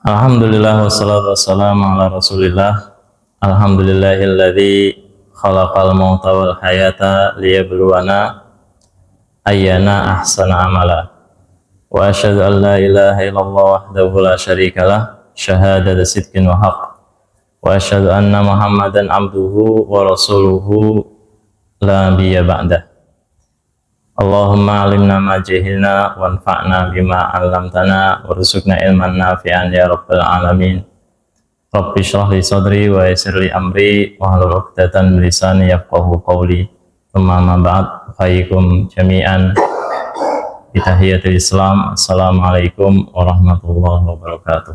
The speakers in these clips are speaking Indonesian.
Alhamdulillah wassalatu wassalamu ala rasulillah. Alhamdulillahilladzi khalaqal mauta wal hayata liyabluwana ayyana ahsana amala. Wa asyhadu an la ilaha illallah wahdahu la syarikalah syahadata sidqin wa haqq. Wa asyhadu anna Muhammadan abduhu wa rasuluhu la nabiyya ba'dah. Allahumma alimna ma jahilna wanfa'na bima 'allamtana warzuqna ilman nafi'an ya rabbal alamin. Rabbi shrah li sadri wa yassir li amri wahlul 'uqdatam min lisani yafqahu qawli. Amma ma ba'd, hayyikum jami'an bi tahiyatil Islam. Assalamualaikum warahmatullahi wabarakatuh.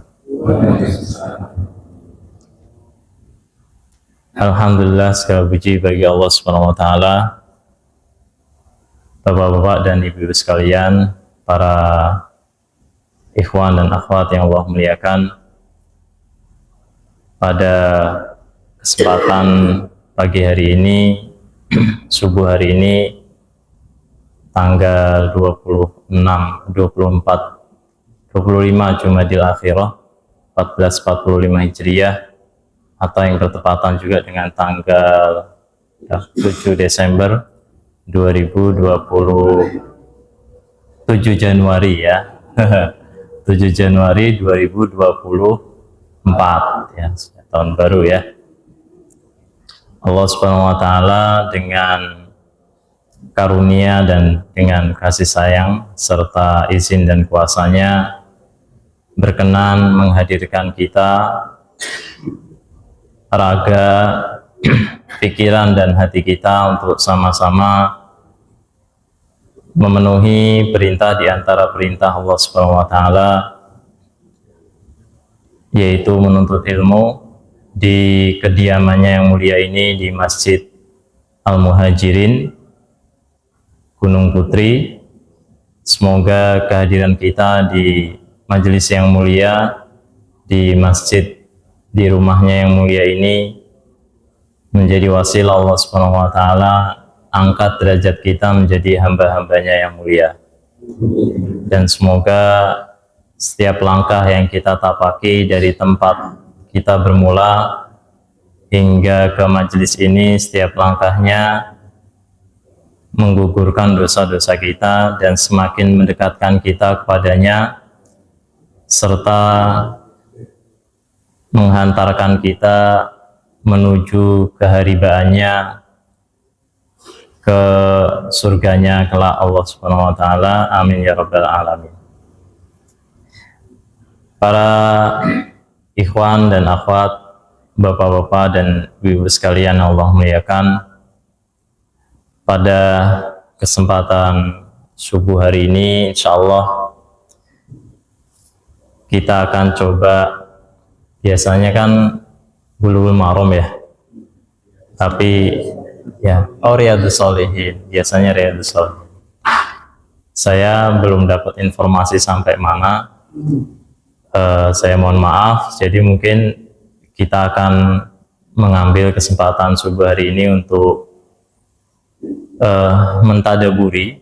Alhamdulillah, segala puji bagi Allah Subhanahu wa taala. Bapak-bapak dan ibu-ibu sekalian, para ikhwan dan akhwat yang Allah muliakan, pada kesempatan pagi hari ini, subuh hari ini, tanggal 25 Jumadil Akhirah 1445 Hijriah, atau yang bertepatan juga dengan tanggal 7 Desember 2027 Januari ya. 7 Januari 2024 ya, tahun baru ya. Allah Subhanahu wa taala dengan karunia dan dengan kasih sayang serta izin dan kuasanya berkenan menghadirkan kita, raga, pikiran dan hati kita untuk sama-sama memenuhi perintah di antara perintah Allah Subhanahu wa taala, yaitu menuntut ilmu di kediamannya yang mulia ini di Masjid Al-Muhajirin Gunung Putri. Semoga kehadiran kita di majelis yang mulia, di masjid, di rumahnya yang mulia ini menjadi wasilah Allah Subhanahu wa taala angkat derajat kita menjadi hamba-hambanya yang mulia. Dan semoga setiap langkah yang kita tapaki dari tempat kita bermula hingga ke majelis ini, setiap langkahnya menggugurkan dosa-dosa kita dan semakin mendekatkan kita kepadanya, serta menghantarkan kita menuju keharibaannya, ke surganya kelak Allah Subhanahu wa taala. Amin ya rabbal alamin. Para ikhwan dan akhwat, bapak-bapak dan ibu sekalian Allah muliakan, pada kesempatan subuh hari ini insyaallah kita akan coba, biasanya kan Bulughul Maram ya, tapi ya, Riyadhus Shalihin, biasanya Riyadhus Shalihin. Saya belum dapat informasi sampai mana, saya mohon maaf. Jadi mungkin kita akan mengambil kesempatan subuh hari ini untuk mentadaburi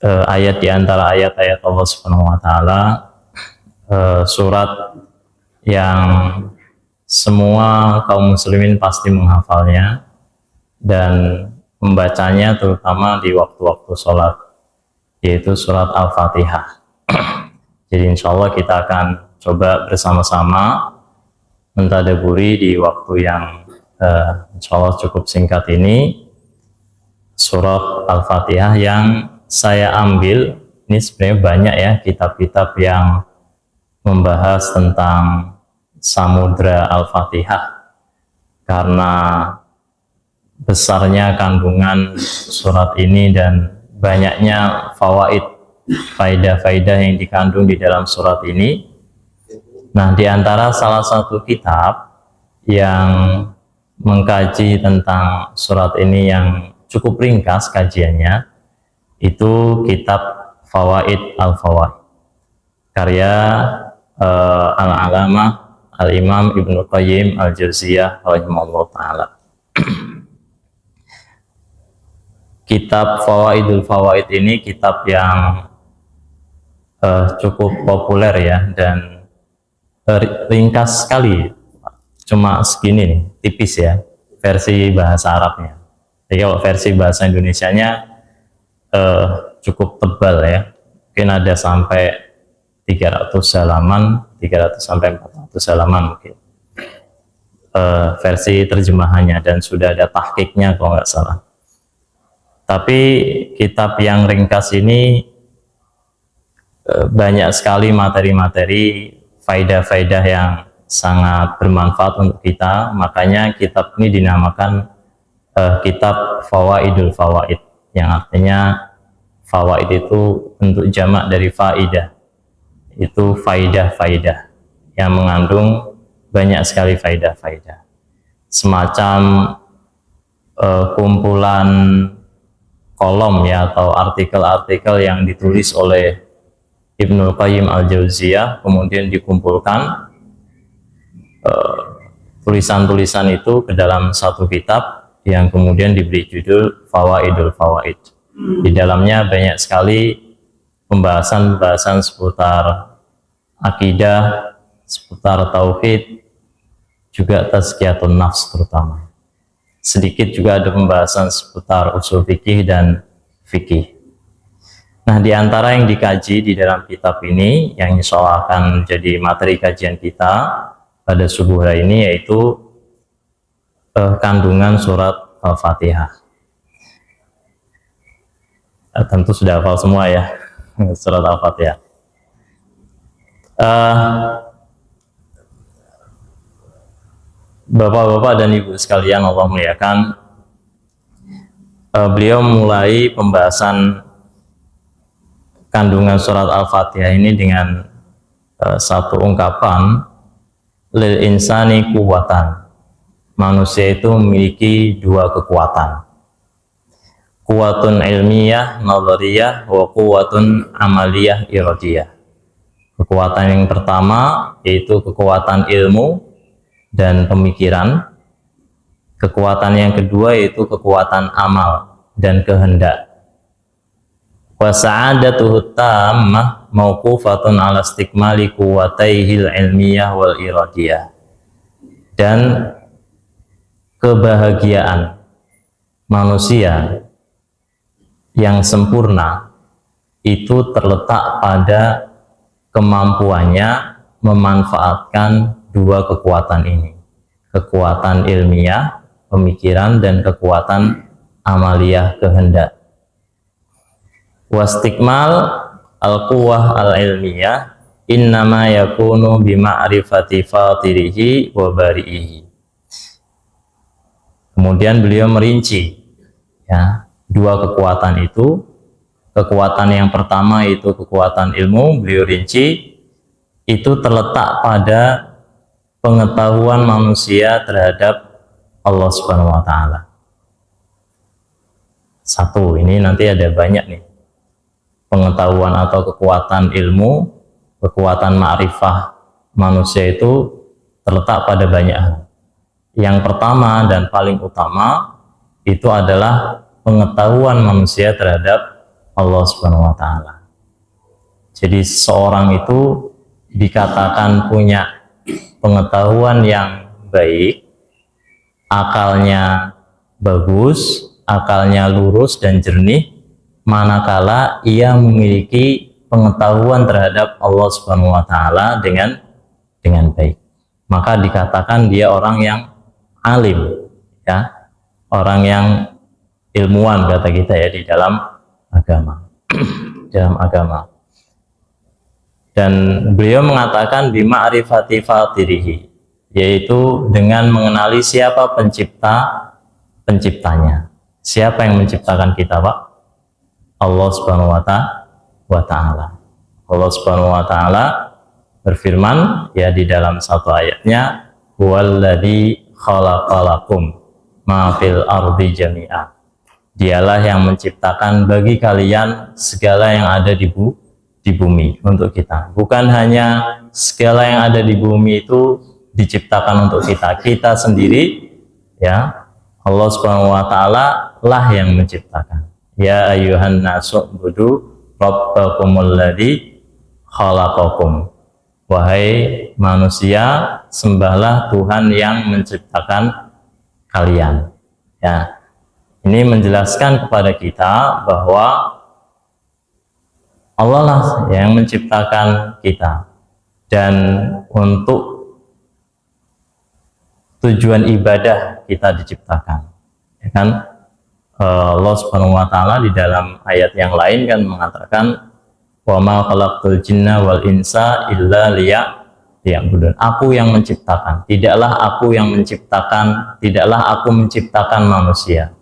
ayat di antara ayat-ayat Allah Subhanahu wa taala, surat yang semua kaum muslimin pasti menghafalnya dan membacanya terutama di waktu-waktu sholat, yaitu surat Al-Fatihah. Jadi insya Allah kita akan coba bersama-sama mentadaburi di waktu yang insya Allah cukup singkat ini, surat Al-Fatihah yang saya ambil. Ini sebenarnya banyak ya kitab-kitab yang membahas tentang samudra Al-Fatihah, karena besarnya kandungan surat ini dan banyaknya fawaid, faidah-faidah yang dikandung di dalam surat ini. Nah, di antara salah satu kitab yang mengkaji tentang surat ini yang cukup ringkas kajiannya, itu kitab Fawaid Al-Fawaid, karya Al-Alamah Al-Imam Ibnu Qayyim Al-Jauziyah rahimahullah ta'ala. Kitab Fawaidul Fawaid ini kitab yang cukup populer ya, dan ringkas sekali, cuma segini nih, tipis ya, versi bahasa Arabnya. Jadi kalau versi bahasa Indonesianya cukup tebal ya, mungkin ada sampai 300 halaman, 300 sampai 400 halaman mungkin versi terjemahannya, dan sudah ada tahqiqnya kalau nggak salah. Tapi kitab yang ringkas ini banyak sekali materi-materi, faidah-faidah yang sangat bermanfaat untuk kita. Makanya kitab ini dinamakan kitab Fawaidul Fawaid, yang artinya fawaid itu bentuk jamak dari faidah, itu faidah-faidah yang mengandung banyak sekali faidah-faidah, semacam kumpulan kolom ya, atau artikel-artikel yang ditulis oleh Ibnul Qayyim Al-Jauziyah, kemudian dikumpulkan tulisan-tulisan itu ke dalam satu kitab yang kemudian diberi judul Fawaidul Fawaid. Di dalamnya banyak sekali pembahasan-pembahasan seputar akidah, seputar tauhid, juga tazkiyatun nafs terutama. Sedikit juga ada pembahasan seputar usul fikih dan fikih. Nah, di antara yang dikaji di dalam kitab ini, yang insya Allah akan menjadi materi kajian kita pada subuh hari ini, yaitu kandungan surat Al-Fatihah. Tentu sudah hafal semua ya surat Al-Fatihah. Bapak-bapak dan ibu sekalian Allah muliakan, beliau mulai pembahasan kandungan surat Al-Fatihah ini dengan satu ungkapan, lil insani kuwatan, manusia itu memiliki dua kekuatan, kuwatun ilmiyah nazariyah wa kuwatun amaliyah iradiyah. Kekuatan yang pertama yaitu kekuatan ilmu dan pemikiran. Kekuatan yang kedua yaitu kekuatan amal dan kehendak. Wa sa'adatuhu tammah mauqufatun ala istikmali quwwataihil ilmiyah wal iradiyah. Dan kebahagiaan manusia yang sempurna itu terletak pada kemampuannya memanfaatkan dua kekuatan ini, kekuatan ilmiah, pemikiran, dan kekuatan amaliyah, kehendak. Wastikmal al-quwwah al-ilmiyah innama yakunu bima'rifati fatirihi wa bari'ihi. Kemudian beliau merinci ya, dua kekuatan itu. Kekuatan yang pertama itu kekuatan ilmu, beliau rinci, itu terletak pada pengetahuan manusia terhadap Allah Subhanahu wa Ta'ala. Satu, ini nanti ada banyak nih pengetahuan atau kekuatan ilmu, kekuatan ma'rifah manusia itu terletak pada banyak hal. Yang pertama dan paling utama itu adalah pengetahuan manusia terhadap Allah Subhanahu wa Ta'ala. Jadi seorang itu dikatakan punya pengetahuan yang baik, akalnya bagus, akalnya lurus dan jernih, manakala ia memiliki pengetahuan terhadap Allah Subhanahu wa Ta'ala dengan baik. Maka dikatakan dia orang yang alim, ya, orang yang ilmuwan kata kita ya di dalam agama. Dalam agama. Dan beliau mengatakan bima'rifati fatirihi, yaitu dengan mengenali siapa penciptanya. Siapa yang menciptakan kita, Pak? Allah Subhanahu wa Ta'ala. Allah Subhanahu wa Ta'ala berfirman ya di dalam satu ayatnya, huwallazi khalaqalakum ma fil ardi jami'a. Dialah yang menciptakan bagi kalian segala yang ada di bumi untuk kita. Bukan hanya segala yang ada di bumi itu diciptakan untuk kita sendiri, ya. Allah Subhanahu wa Ta'ala lah yang menciptakan. Ya ayyuhan nasu budu rabbakumul ladzi khalaqakum. wahai manusia, sembahlah Tuhan yang menciptakan kalian. Ya, ini menjelaskan kepada kita bahwa Allah lah yang menciptakan kita, dan untuk tujuan ibadah kita diciptakan. Ya kan? Allah Subhanahu wa taala di dalam ayat yang lain kan mengatakan, wa ma khalaqtul jinna wal insa illa liya'budun. Aku yang menciptakan, tidaklah aku menciptakan manusia.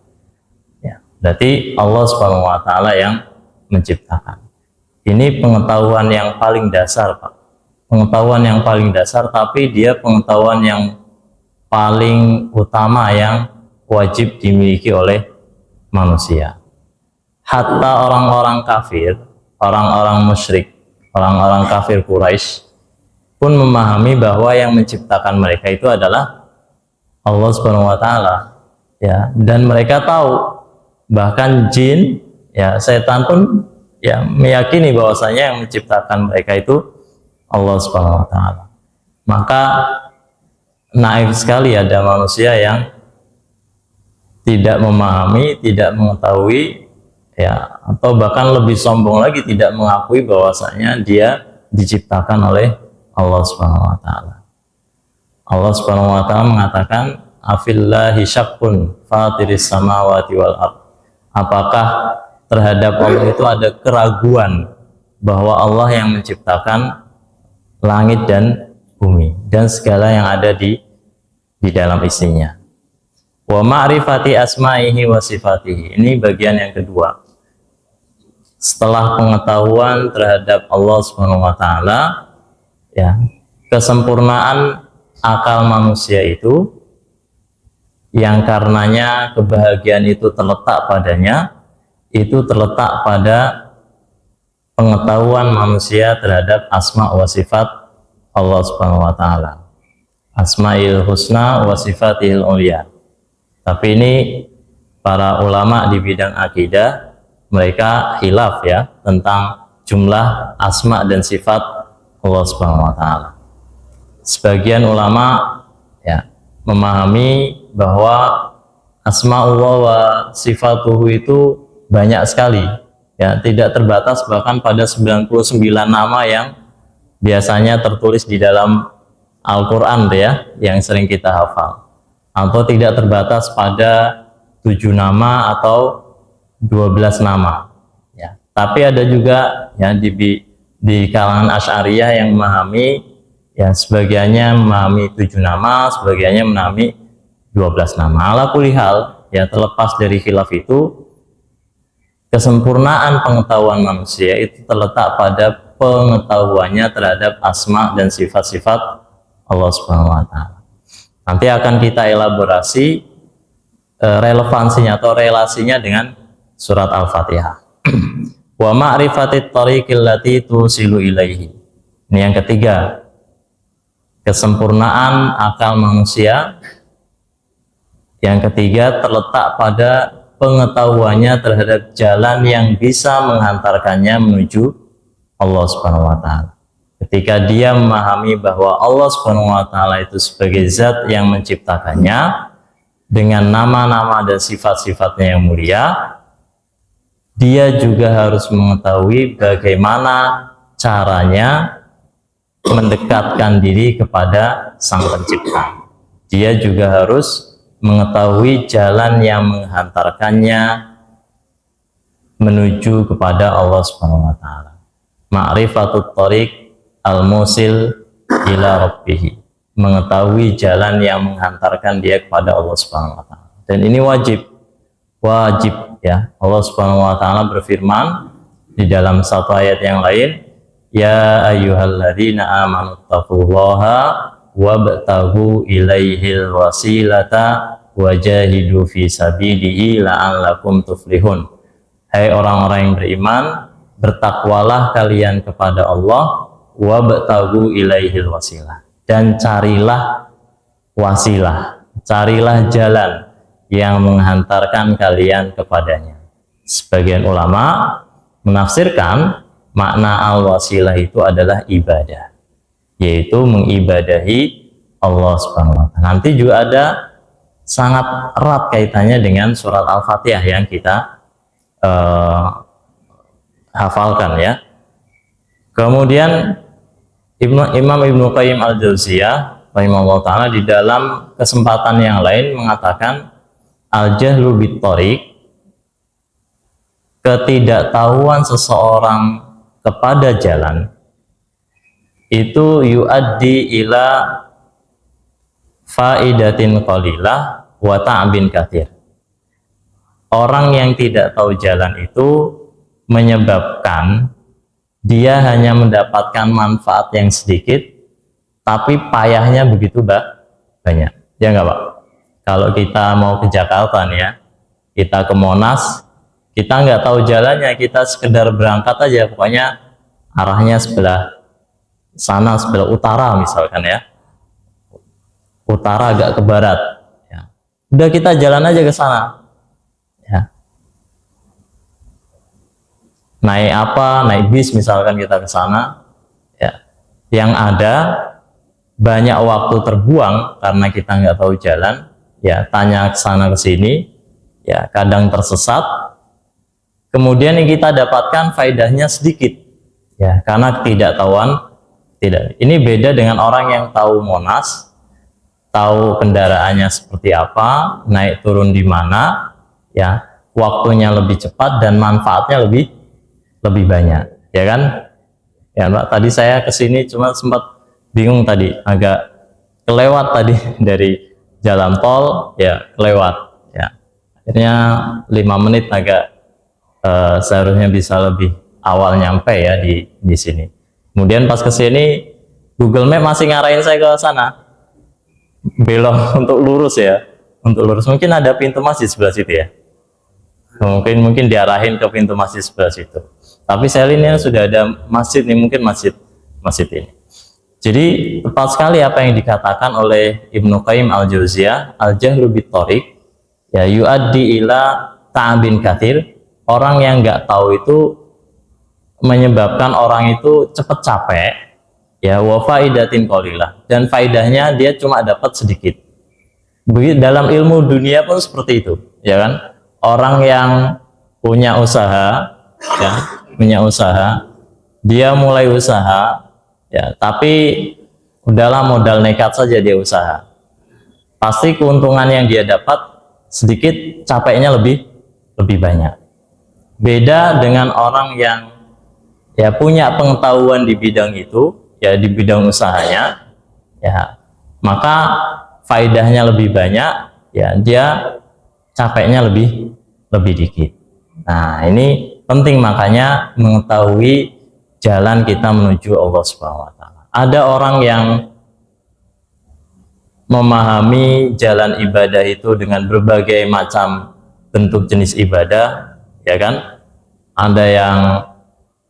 Ya, berarti Allah Subhanahu wa taala yang menciptakan. Ini pengetahuan yang paling dasar, Pak. Pengetahuan yang paling dasar, tapi dia pengetahuan yang paling utama yang wajib dimiliki oleh manusia. Hatta orang-orang kafir, orang-orang musyrik, orang-orang kafir Quraisy pun memahami bahwa yang menciptakan mereka itu adalah Allah Subhanahu wa taala. Ya, dan mereka tahu, bahkan jin, ya, setan pun ya meyakini bahwasanya yang menciptakan mereka itu Allah Subhanahu wa taala. Maka naif sekali ada manusia yang tidak memahami, tidak mengetahui, ya, atau bahkan lebih sombong lagi tidak mengakui bahwasanya dia diciptakan oleh Allah Subhanahu wa taala. Allah Subhanahu wa taala mengatakan, afillahi syakkun fatiris samawati wal ard. Apakah terhadap Allah itu ada keraguan bahwa Allah yang menciptakan langit dan bumi dan segala yang ada di dalam isinya. Wa ma'rifati asma'ihi wa sifatihi. Ini bagian yang kedua. Setelah pengetahuan terhadap Allah Subhanahu wa taala, ya, kesempurnaan akal manusia itu yang karenanya kebahagiaan itu terletak padanya, itu terletak pada pengetahuan manusia terhadap asma wa sifat Allah Subhanahu wa taala. Asma'il husna wa sifatihil ulia. Tapi ini para ulama di bidang akidah mereka khilaf ya tentang jumlah asma dan sifat Allah Subhanahu wa taala. Sebagian ulama ya memahami bahwa asma'ullah wa sifatuhu itu banyak sekali, ya, tidak terbatas, bahkan pada 99 nama yang biasanya tertulis di dalam Al-Quran ya, yang sering kita hafal, atau tidak terbatas pada 7 nama atau 12 nama ya. Tapi ada juga ya di kalangan Asy'ariyah yang memahami ya, sebagiannya memahami 7 nama, sebagiannya memahami 12 nama. Ala kulli hal ya, terlepas dari khilaf itu, kesempurnaan pengetahuan manusia itu terletak pada pengetahuannya terhadap asma dan sifat-sifat Allah Subhanahu wa taala. Nanti akan kita elaborasi relevansinya atau relasinya dengan surat Al-Fatihah. Wa ma'rifatit tariqil lati tusilu ilaihi. Ini yang ketiga. Kesempurnaan akal manusia yang ketiga terletak pada pengetahuannya terhadap jalan yang bisa menghantarkannya menuju Allah Subhanahu wa taala. Ketika dia memahami bahwa Allah Subhanahu wa taala itu sebagai zat yang menciptakannya dengan nama-nama dan sifat-sifatnya yang mulia, dia juga harus mengetahui bagaimana caranya mendekatkan diri kepada Sang Pencipta. Dia juga harus mengetahui jalan yang menghantarkannya menuju kepada Allah Subhanahu wa taala. Ma'rifatut thariq al-musil ila rabbih. Mengetahui jalan yang menghantarkan dia kepada Allah Subhanahu wa taala. Dan ini wajib ya. Allah Subhanahu wa taala berfirman di dalam satu ayat yang lain, ya ayyuhalladzina amanu taqullaha wabtaghu ilaihil wasilata wajahidu fi sabilihi la'allakum tuflihun. Hai orang-orang yang beriman, bertakwalah kalian kepada Allah, wabtaghu ilaihil wasilah, dan carilah wasilah, carilah jalan yang menghantarkan kalian kepadanya. Sebagian ulama menafsirkan makna al-wasilah itu adalah ibadah. yaitu mengibadahi Allah Subhanahu wa taala. Nanti juga ada sangat erat kaitannya dengan surat Al-Fatihah yang kita hafalkan ya. Kemudian Imam Ibnu Qayyim Al-Jauziyah rahimahullah taala di dalam kesempatan yang lain mengatakan al-jahlu bit-thariq, ketidaktahuan seseorang kepada jalan itu yuaddi ila faidatin qalilah wa ta'bin katsir. Orang yang tidak tahu jalan itu menyebabkan dia hanya mendapatkan manfaat yang sedikit, tapi payahnya begitu banyak. Ya nggak Pak? Kalau kita mau ke Jakarta nih ya, kita ke Monas, kita nggak tahu jalannya, kita sekedar berangkat aja, pokoknya arahnya sebelah sana, sebelah utara misalkan ya, utara agak ke barat. Ya. Udah kita jalan aja ke sana. Ya. Naik apa? Naik bis misalkan kita ke sana. Ya. Yang ada banyak waktu terbuang karena kita nggak tahu jalan. Ya, tanya ke sana ke sini. Ya, kadang tersesat. Kemudian yang kita dapatkan faedahnya sedikit. Ya, karena ketidaktahuan. Tidak. Ini beda dengan orang yang tahu Monas, tahu kendaraannya seperti apa, naik turun di mana, ya, waktunya lebih cepat dan manfaatnya lebih banyak, ya kan? Ya Mbak, tadi saya kesini cuma sempat bingung tadi, agak kelewat tadi dari jalan tol, ya kelewat, ya. Akhirnya 5 menit agak seharusnya bisa lebih awal nyampe ya di sini. Kemudian pas kesini Google Map masih ngarahin saya ke sana, belok untuk lurus ya, untuk lurus. Mungkin ada pintu masjid sebelah situ ya, mungkin diarahin ke pintu masjid sebelah situ. Tapi saya lihat ini sudah ada masjid nih, mungkin masjid ini. Jadi tepat sekali apa yang dikatakan oleh Ibnu Qayyim Al-Jauziyah, al-jahlu bit-thariq ya yuaddi ila ta'bin katsir. Orang yang nggak tahu itu menyebabkan orang itu cepat capek ya, wa faidatin qalilah, dan faidahnya dia cuma dapat sedikit. Begitu dalam ilmu dunia pun seperti itu, ya kan? Orang yang punya usaha ya, dia mulai usaha ya, tapi udahlah modal nekat saja dia usaha. Pasti keuntungan yang dia dapat sedikit, capeknya lebih banyak. Beda dengan orang yang ya punya pengetahuan di bidang itu, ya di bidang usahanya, ya maka faedahnya lebih banyak, ya dia capeknya lebih dikit. Nah ini penting, makanya mengetahui jalan kita menuju Allah Subhanahu wa taala. Ada orang yang memahami jalan ibadah itu dengan berbagai macam bentuk jenis ibadah, ya kan? Ada yang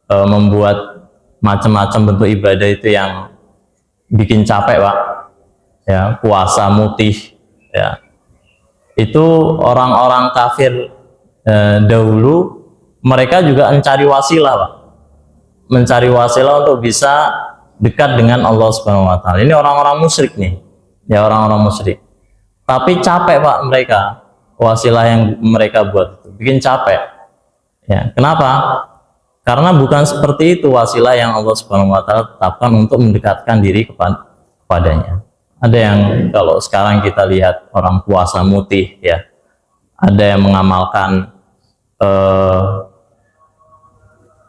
membuat macam-macam bentuk ibadah itu yang bikin capek Pak ya, puasa mutih ya, itu orang-orang kafir dahulu mereka juga mencari wasilah Pak, mencari wasilah untuk bisa dekat dengan Allah Subhanahu wa taala. Ini orang-orang musyrik nih ya, orang-orang musyrik, tapi capek Pak mereka, wasilah yang mereka buat itu bikin capek ya. Kenapa? Karena bukan seperti itu wasilah yang Allah Subhanahu wa taala tetapkan untuk mendekatkan diri kepadanya. Ada yang kalau sekarang kita lihat orang puasa mutih ya, ada yang mengamalkan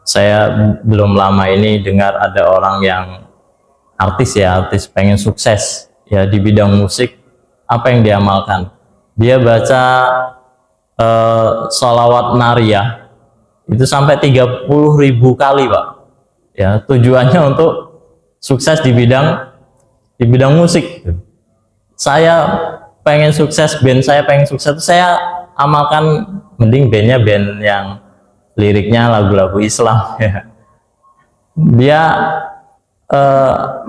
saya belum lama ini dengar ada orang yang artis pengen sukses ya di bidang musik. Apa yang diamalkan? Dia baca sholawat nariyah itu sampai 30.000 kali Pak ya, tujuannya untuk sukses di bidang musik. Saya pengen sukses, band saya pengen sukses, saya amalkan mending bandnya band yang liriknya lagu-lagu Islam ya. Dia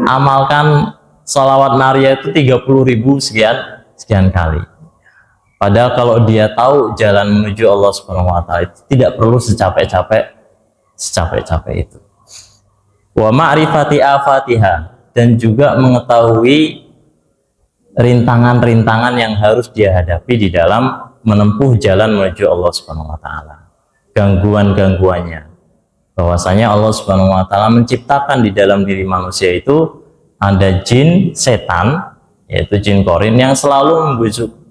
amalkan sholawat nariyah itu 30.000 sekian kali. Padahal kalau dia tahu jalan menuju Allah Subhanahu wa taala itu tidak perlu secapek-capek itu. Wa ma'rifati afatiha, dan juga mengetahui rintangan-rintangan yang harus dia hadapi di dalam menempuh jalan menuju Allah Subhanahu wa taala. Gangguan-gangguannya. Bahwasanya Allah Subhanahu wa taala menciptakan di dalam diri manusia itu ada jin setan, yaitu jin korin yang selalu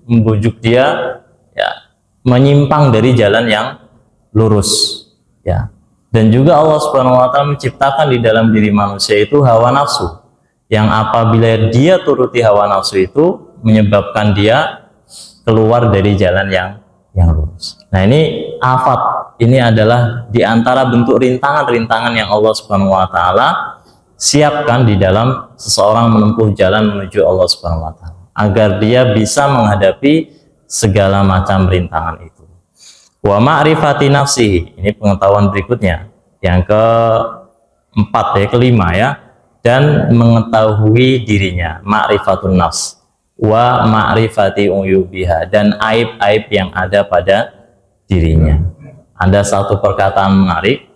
membujuk dia ya menyimpang dari jalan yang lurus ya. Dan juga Allah Subhanahu wa taala menciptakan di dalam diri manusia itu hawa nafsu yang apabila dia turuti hawa nafsu itu menyebabkan dia keluar dari jalan yang lurus. Nah, ini afat, ini adalah di antara bentuk rintangan-rintangan yang Allah Subhanahu wa taala siapkan di dalam seseorang menempuh jalan menuju Allah Subhanahu wa taala agar dia bisa menghadapi segala macam rintangan itu. Wa ma'rifati nafsihi, ini pengetahuan berikutnya yang keempat ya, kelima ya, dan mengetahui dirinya, ma'rifatun nafs, wa ma'rifati uyubiha, dan aib-aib yang ada pada dirinya. Ada satu perkataan menarik,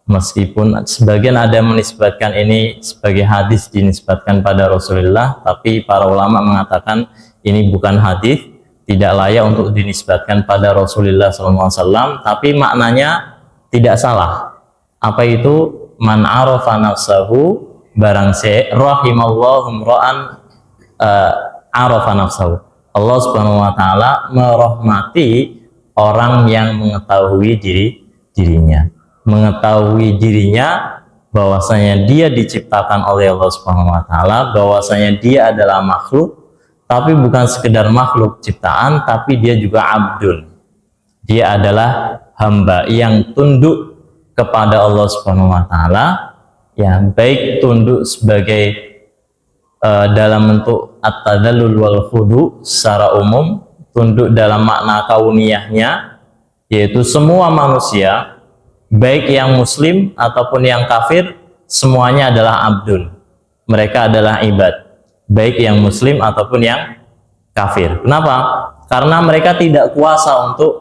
meskipun sebagian ada menisbatkan ini sebagai hadis dinisbatkan pada Rasulullah, tapi para ulama mengatakan ini bukan hadis, tidak layak untuk dinisbatkan pada Rasulullah SAW, tapi maknanya tidak salah. Apa itu? Man arafa nafsahu, barang rahimallahu ra'an arafa nafsahu. Allah Subhanahu wa taala merahmati orang yang mengetahui dirinya. Mengetahui dirinya bahwasanya dia diciptakan oleh Allah Subhanahu wa taala, bahwasanya dia adalah makhluk, tapi bukan sekedar makhluk ciptaan, tapi dia juga abdun. Dia adalah hamba yang tunduk kepada Allah Subhanahu wa taala, ya, baik tunduk sebagai dalam bentuk at-tadallul wal khudu secara umum, tunduk dalam makna kauniyahnya, yaitu semua manusia, baik yang muslim ataupun yang kafir, semuanya adalah abdun. Mereka adalah ibad, baik yang muslim ataupun yang kafir. Kenapa? Karena mereka tidak kuasa untuk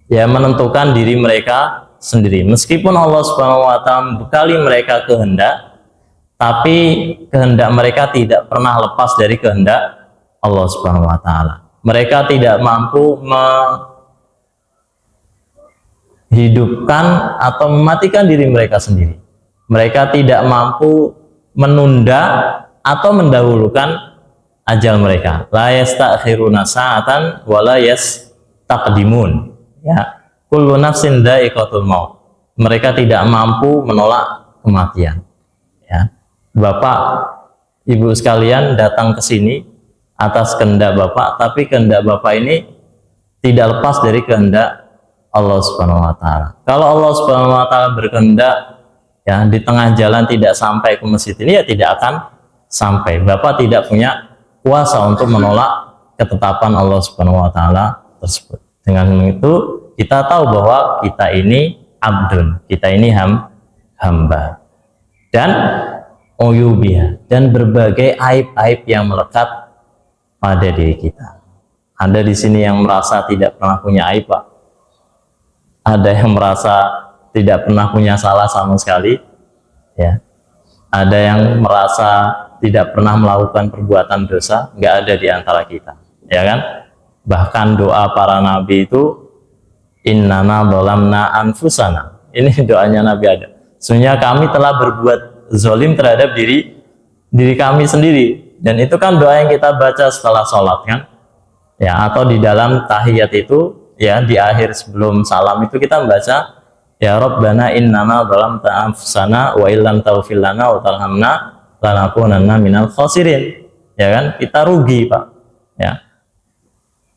ya menentukan diri mereka sendiri. Meskipun Allah Subhanahu wa taala membekali mereka kehendak, tapi kehendak mereka tidak pernah lepas dari kehendak Allah Subhanahu wa taala. Mereka tidak mampu menghidupkan atau mematikan diri mereka sendiri. Mereka tidak mampu menunda atau mendahulukan ajal mereka. La yastakhiruna sa'atan wa la yastaqdimun. Ya, kullu nafsin dha'iqatul maut. Mereka tidak mampu menolak kematian. Ya. Bapak, Ibu sekalian datang ke sini atas kehendak Bapak, tapi kehendak Bapak ini tidak lepas dari kehendak Allah Subhanahu wa taala. Kalau Allah Subhanahu wa taala berkehendak ya di tengah jalan tidak sampai ke masjid ini, ya tidak akan sampai. Bapak tidak punya kuasa untuk menolak ketetapan Allah Subhanahu wa taala tersebut. Dengan itu kita tahu bahwa kita ini abdun, kita ini hamba. Dan uyubiha, dan berbagai aib-aib yang melekat pada diri kita. Ada di sini yang merasa tidak pernah punya aib, Pak. Ada yang merasa tidak pernah punya salah sama sekali, ya. Ada yang merasa tidak pernah melakukan perbuatan dosa, nggak ada di antara kita, ya kan? Bahkan doa para nabi itu innana dzalamna anfusana. Ini doanya Nabi Adam. Sebenarnya kami telah berbuat zalim terhadap diri kami sendiri, dan itu kan doa yang kita baca setelah sholat kan, ya, atau di dalam tahiyat itu, ya, di akhir sebelum salam itu kita membaca ya Rabbana innana dzalamna anfusana wa illam taghfir lana wa tarhamna lanakunanna minal khasirin, ya kan, kita rugi, Pak, ya.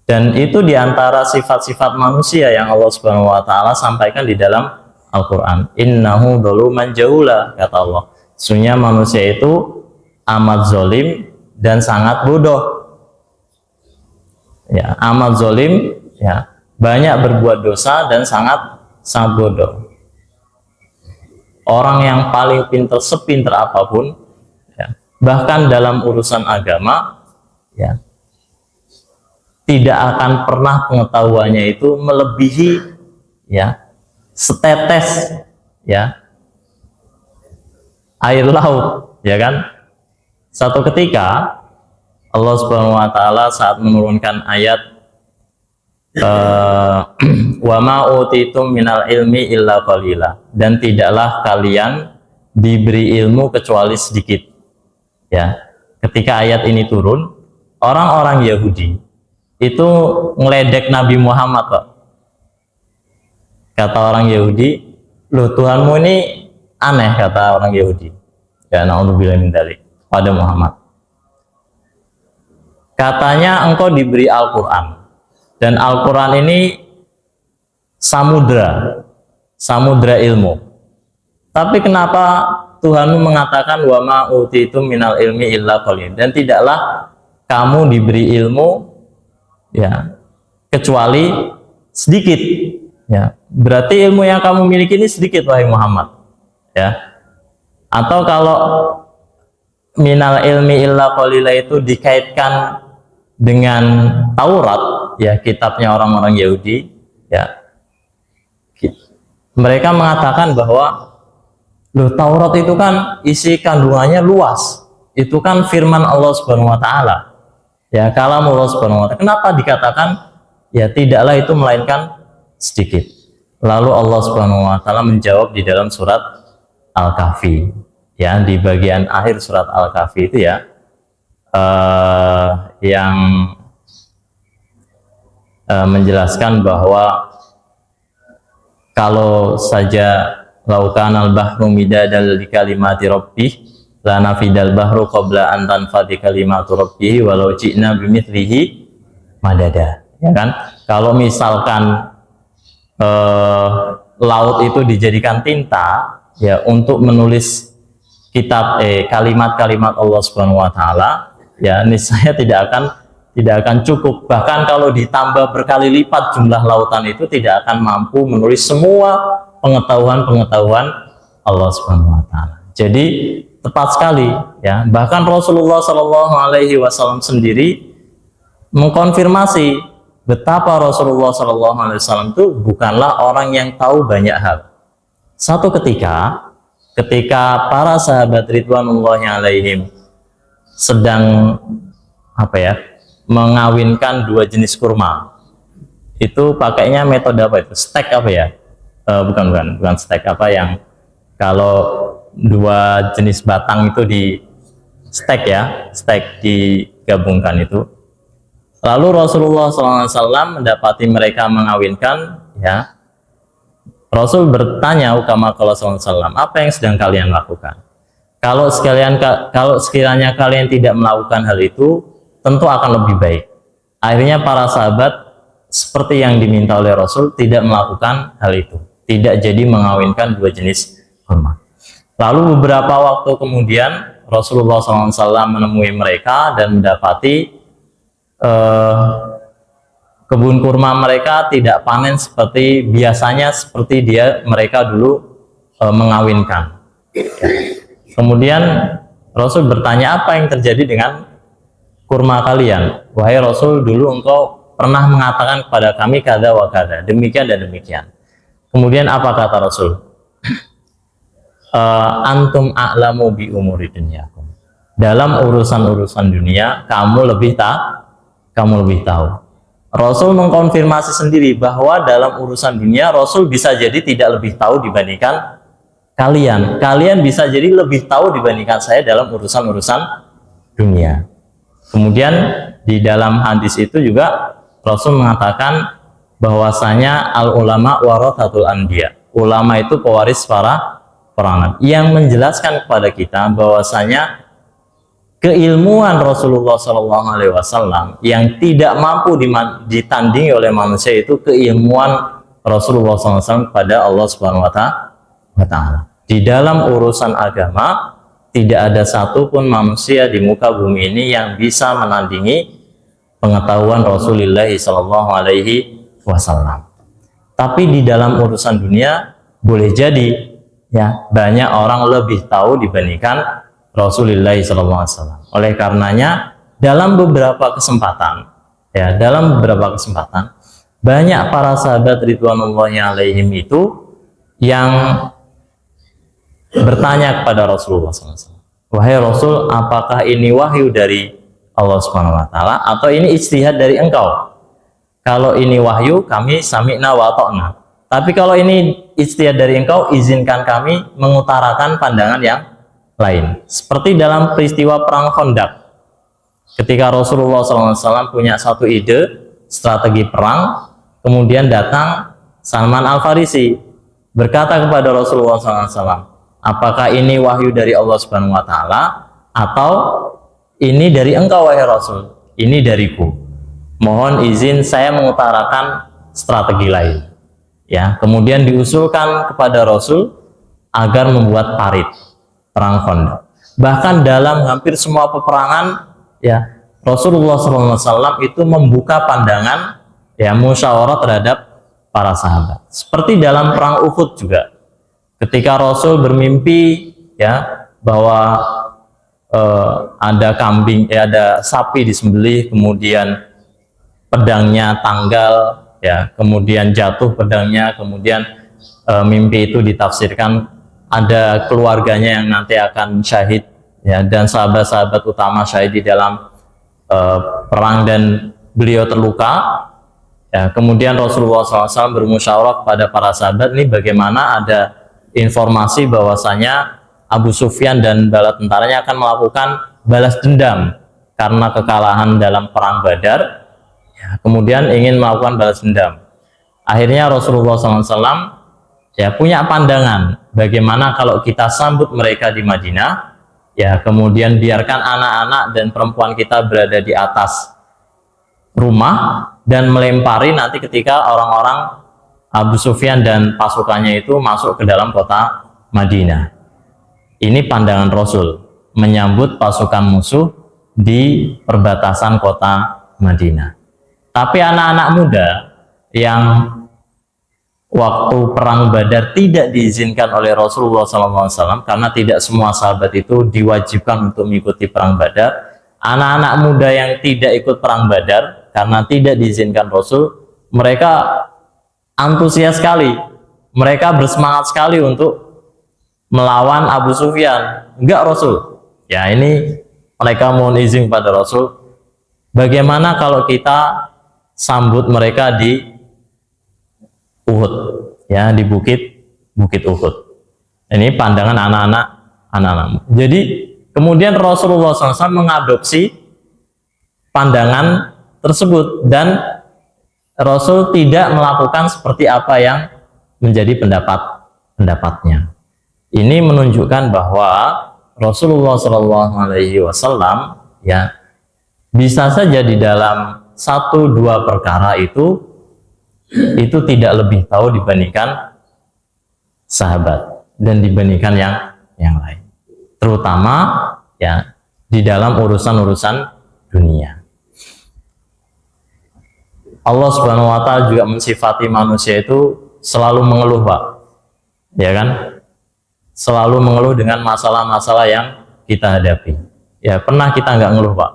Dan itu diantara sifat-sifat manusia yang Allah Subhanahu wa taala sampaikan di dalam Al-Quran. Innahu dzaluman jahula, kata Allah. Sesungguhnya manusia itu amat zalim dan sangat bodoh, ya, amat zalim, ya, banyak berbuat dosa dan sangat bodoh. Orang yang paling pintar, sepintar apapun, ya, bahkan dalam urusan agama, ya, tidak akan pernah pengetahuannya itu melebihi, ya, setetes, ya, air laut, ya kan. Satu ketika Allah Subhanahu wa taala saat menurunkan ayat wa ma utitum minal ilmi illa qalila, dan tidaklah kalian diberi ilmu kecuali sedikit. Ya, ketika ayat ini turun, orang-orang Yahudi itu ngeledek Nabi Muhammad, Pak. Kata orang Yahudi, loh Tuhanmu ini aneh, kata orang Yahudi. Ya, naudzubillah min dzalik, pada Muhammad. Katanya engkau diberi Al-Quran, dan Al-Quran ini samudra ilmu. Tapi kenapa Tuhanmu mengatakan wa ma utitum minal ilmi illa qalil, dan tidaklah kamu diberi ilmu ya kecuali sedikit. Ya, berarti ilmu yang kamu miliki ini sedikit, wahai Muhammad. Ya. Atau kalau minal ilmi illa qalila itu dikaitkan dengan Taurat, ya kitabnya orang-orang Yahudi, ya mereka mengatakan bahwa loh, Taurat itu kan isi kandungannya luas, itu kan firman Allah Subhanahu wa taala, ya kalam Allah Subhanahu wa taala. Kenapa dikatakan ya tidaklah itu melainkan sedikit? Lalu Allah Subhanahu wa taala menjawab di dalam surat Al-Kahfi, ya di bagian akhir surat Al-Kahfi itu ya, yang menjelaskan bahwa kalau saja laukanal bahru midadal li kalimati rabbih la nafidal bahru qabla an tanfadi kalimatu rabbih walau ji'na bimithlihi madada. Ya kan, kalau misalkan laut itu dijadikan tinta ya untuk menulis kitab kalimat-kalimat Allah Subhanahu wa taala, ya niscaya tidak akan cukup. Bahkan kalau ditambah berkali lipat jumlah lautan itu tidak akan mampu menulis semua pengetahuan Allah Subhanahu wa taala. Jadi tepat sekali ya. Bahkan Rasulullah Shallallahu alaihi wasallam sendiri mengkonfirmasi betapa Rasulullah Shallallahu alaihi wasallam itu bukanlah orang yang tahu banyak hal. Satu ketika para sahabat ridwanullahi alaihim sedang mengawinkan dua jenis kurma, itu pakainya metode apa itu? Stek apa ya? Bukan stek, apa yang kalau dua jenis batang itu di stek ya, stek digabungkan itu. Lalu Rasulullah SAW mendapati mereka mengawinkan, ya Rasul bertanya ukama kalau SAW, apa yang sedang kalian lakukan? Kalau sekiranya kalian tidak melakukan hal itu, tentu akan lebih baik. Akhirnya para sahabat seperti yang diminta oleh Rasul tidak melakukan hal itu, tidak jadi mengawinkan dua jenis kurma. Lalu beberapa waktu kemudian Rasulullah SAW menemui mereka dan mendapati kebun kurma mereka tidak panen seperti biasanya, seperti mereka dulu mengawinkan. Kemudian Rasul bertanya, apa yang terjadi dengan kurma kalian? Wahai Rasul, dulu engkau pernah mengatakan kepada kami kada wa kada, demikian dan demikian. Kemudian apa kata Rasul? Antum a'lamu bi umuri dunyakum. Dalam urusan-urusan dunia kamu lebih tahu. Rasul mengkonfirmasi sendiri bahwa dalam urusan dunia Rasul bisa jadi tidak lebih tahu dibandingkan kalian. Kalian bisa jadi lebih tahu dibandingkan saya dalam urusan-urusan dunia. Kemudian di dalam hadis itu juga Rasul mengatakan bahwasanya al ulama warathatul anbiya. Ulama itu pewaris para nabi, yang menjelaskan kepada kita bahwasanya keilmuan Rasulullah SAW yang tidak mampu ditandingi oleh manusia itu keilmuan Rasulullah SAW kepada Allah Subhanahu wa Ta'ala. Di dalam urusan agama tidak ada satupun manusia di muka bumi ini yang bisa menandingi pengetahuan Rasulullah SAW. Tapi di dalam urusan dunia boleh jadi ya banyak orang lebih tahu dibandingkan Rasulullah SAW. Oleh karenanya dalam beberapa kesempatan banyak para sahabat ridwanullahi alaihim itu yang bertanya kepada Rasulullah SAW, wahai Rasul, apakah ini wahyu dari Allah Subhanahu wa taala atau ini ijtihad dari engkau? Kalau ini wahyu, kami sami'na wa ta'na. Tapi kalau ini ijtihad dari engkau, izinkan kami mengutarakan pandangan yang lain. Seperti dalam peristiwa perang Khandaq. Ketika Rasulullah SAW punya satu ide strategi perang, kemudian datang Salman Al-Farisi berkata kepada Rasulullah SAW, apakah ini wahyu dari Allah Subhanahu wa taala atau ini dari engkau wahai Rasul? Ini dariku. Mohon izin saya mengutarakan strategi lain. Ya, kemudian diusulkan kepada Rasul agar membuat parit perang Khandaq. Bahkan dalam hampir semua peperangan, ya, Rasulullah SAW itu membuka pandangan, ya, musyawarah terhadap para sahabat. Seperti dalam perang Uhud juga, ketika Rasul bermimpi, ya, bahwa ada kambing, ya, ada sapi disembelih, kemudian pedangnya tanggal, ya, kemudian jatuh pedangnya, kemudian mimpi itu ditafsirkan ada keluarganya yang nanti akan syahid, ya, dan sahabat-sahabat utama syahid di dalam perang dan beliau terluka. Ya, kemudian Rasulullah SAW bermusyawarah kepada para sahabat, ini bagaimana ada informasi bahwasanya Abu Sufyan dan bala tentaranya akan melakukan balas dendam karena kekalahan dalam perang Badar. Ya, kemudian ingin melakukan balas dendam. Akhirnya Rasulullah SAW, ya, punya pandangan bagaimana kalau kita sambut mereka di Madinah, ya, kemudian biarkan anak-anak dan perempuan kita berada di atas rumah dan melempari nanti ketika orang-orang Abu Sufyan dan pasukannya itu masuk ke dalam kota Madinah. Ini pandangan Rasul menyambut pasukan musuh di perbatasan kota Madinah. Tapi anak-anak muda yang waktu perang Badar tidak diizinkan oleh Rasulullah SAW karena tidak semua sahabat itu diwajibkan untuk mengikuti perang Badar. Anak-anak muda yang tidak ikut perang Badar karena tidak diizinkan Rasul, mereka antusias sekali, mereka bersemangat sekali untuk melawan Abu Sufyan. Enggak Rasul, ya, ini mereka mohon izin pada Rasul, bagaimana kalau kita sambut mereka di Uhud, ya, di bukit Uhud. Ini pandangan anak-anak. Jadi kemudian Rasulullah SAW mengadopsi pandangan tersebut dan Rasul tidak melakukan seperti apa yang menjadi pendapatnya. Ini menunjukkan bahwa Rasulullah SAW, ya, bisa saja di dalam 1-2 perkara itu tidak lebih tahu dibandingkan sahabat dan dibandingkan yang lain, terutama, ya, di dalam urusan-urusan dunia. Allah Subhanahu wa taala juga mensifati manusia itu selalu mengeluh, Pak, ya kan, selalu mengeluh dengan masalah-masalah yang kita hadapi. Ya, pernah kita nggak ngeluh, Pak?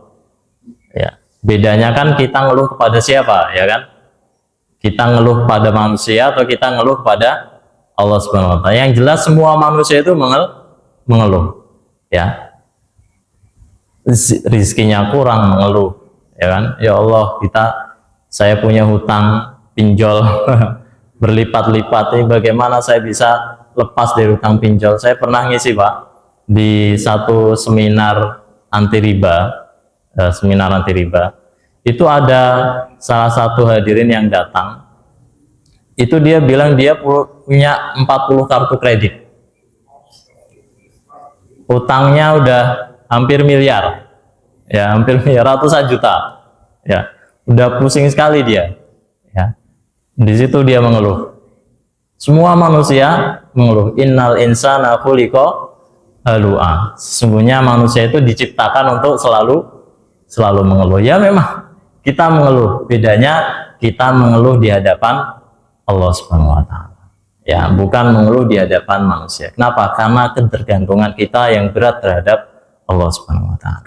Ya, bedanya kan kita ngeluh kepada siapa, ya kan? Kita ngeluh pada manusia atau kita ngeluh pada Allah Subhanahu wa taala. Yang jelas semua manusia itu mengeluh, ya. Rizkinya kurang mengeluh, ya kan? Ya Allah, saya punya hutang pinjol berlipat-lipat, ini bagaimana saya bisa lepas dari hutang pinjol? Saya pernah ngisi, Pak, di satu seminar anti riba, itu ada salah satu hadirin yang datang, itu dia bilang dia punya 40 kartu kredit, utangnya udah hampir miliar, ya, hampir miliar, ratusan juta, ya, udah pusing sekali dia, ya. Di situ dia mengeluh. Semua manusia mengeluh. Innal insana khuliqa halu'a. Sesungguhnya manusia itu diciptakan untuk selalu mengeluh. Ya, memang kita mengeluh. Bedanya kita mengeluh di hadapan Allah Subhanahu wa taala. Ya, bukan mengeluh di hadapan manusia. Kenapa? Karena ketergantungan kita yang berat terhadap Allah Subhanahu wa taala.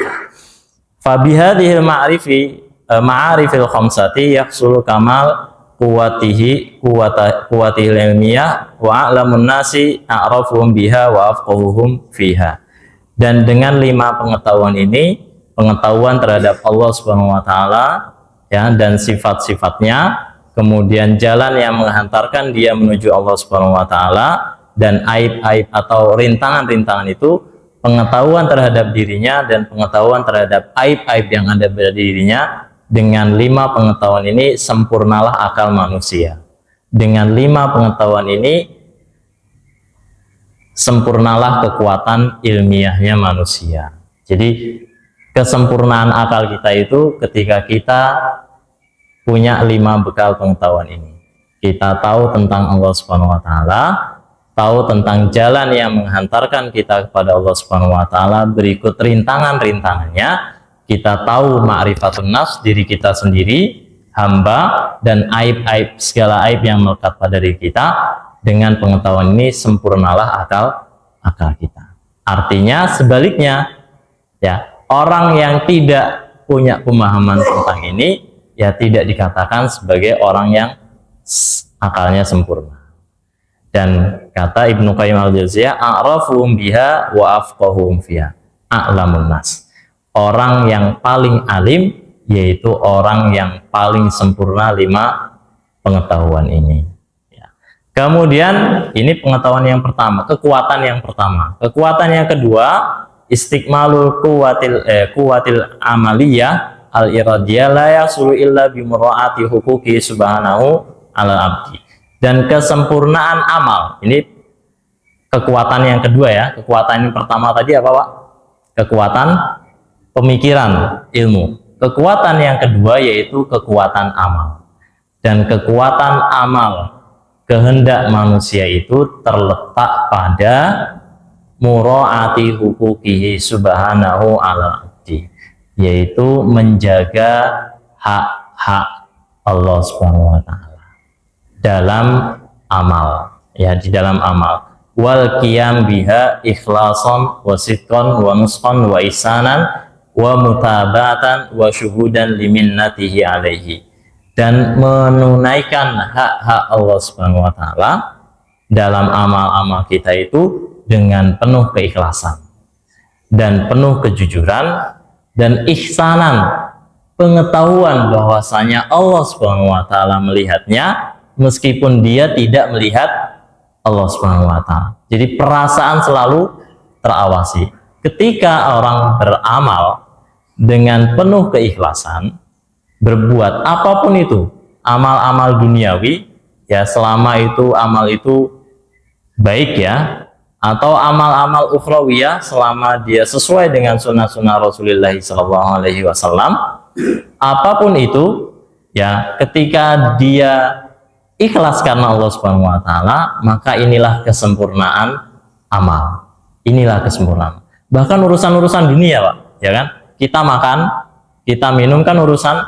Fa bihadhil ma'arifil khamsati yahsulu kamal kuwatihil ilmiyah wa a'lamun nasi a'rafuhum biha wa afqahuhum fiha. Dan dengan 5 pengetahuan ini, pengetahuan terhadap Allah Subhanahu wa taala ya dan sifat-sifatnya, kemudian jalan yang menghantarkan dia menuju Allah Subhanahu wa taala, dan aib-aib atau rintangan-rintangan itu, pengetahuan terhadap dirinya dan pengetahuan terhadap aib-aib yang ada pada dirinya. Dengan 5 pengetahuan ini sempurnalah akal manusia. Dengan 5 pengetahuan ini sempurnalah kekuatan ilmiahnya manusia. Jadi kesempurnaan akal kita itu ketika kita punya 5 bekal pengetahuan ini. Kita tahu tentang Allah Subhanahu wa taala, tahu tentang jalan yang menghantarkan kita kepada Allah Subhanahu wa taala, berikut rintangan-rintangannya. Kita tahu ma'rifatun nafs, diri kita sendiri, hamba, dan aib-aib, segala aib yang melekat pada diri kita. Dengan pengetahuan ini sempurnalah akal kita. Artinya sebaliknya, ya, orang yang tidak punya pemahaman tentang ini, ya tidak dikatakan sebagai orang yang akalnya sempurna. Dan kata Ibnu Qayyim al-Jauziyah, a'rafuhum biha wa afqahuhum fiha, a'lamun nas. Orang yang paling alim yaitu orang yang paling sempurna 5 pengetahuan ini. Ya. Kemudian ini pengetahuan yang pertama, kekuatan yang pertama. Kekuatan yang kedua, istiqmalul kuwatil amaliyah al-iradiyah la yasulu illa bimuraati huquqi subhanahu ala abdi. Dan kesempurnaan amal, ini kekuatan yang kedua ya. Kekuatan yang pertama tadi apa, Pak? Kekuatan pemikiran, ilmu. Kekuatan yang kedua yaitu kekuatan amal. Dan kekuatan amal, kehendak manusia itu terletak pada muraati huquqihi subhanahu ala abdi, yaitu menjaga hak-hak Allah Subhanahu wa taala dalam amal, ya, di dalam amal. Wal qiyam biha ikhlasan wa sidqan wa nusqan wa ihsanan wa mutabatan wa syuhudan liminnatihi alaihi, dan menunaikan hak-hak Allah Subhanahu wa taala dalam amal-amal kita itu dengan penuh keikhlasan dan penuh kejujuran dan ihsanan, pengetahuan bahwasanya Allah Subhanahu wa taala melihatnya meskipun dia tidak melihat Allah Subhanahu wa taala. Jadi perasaan selalu terawasi. Ketika orang beramal dengan penuh keikhlasan, berbuat apapun itu, amal-amal duniawi, ya, selama itu amal itu baik ya, atau amal-amal ukhrawiyah selama dia sesuai dengan sunnah-sunnah Rasulullah SAW, apapun itu, ya, ketika dia ikhlas karena Allah Subhanahu wa taala, maka inilah kesempurnaan amal. Inilah kesempurnaan. Bahkan urusan-urusan dunia, Pak, ya kan? Kita makan, kita minum kan urusan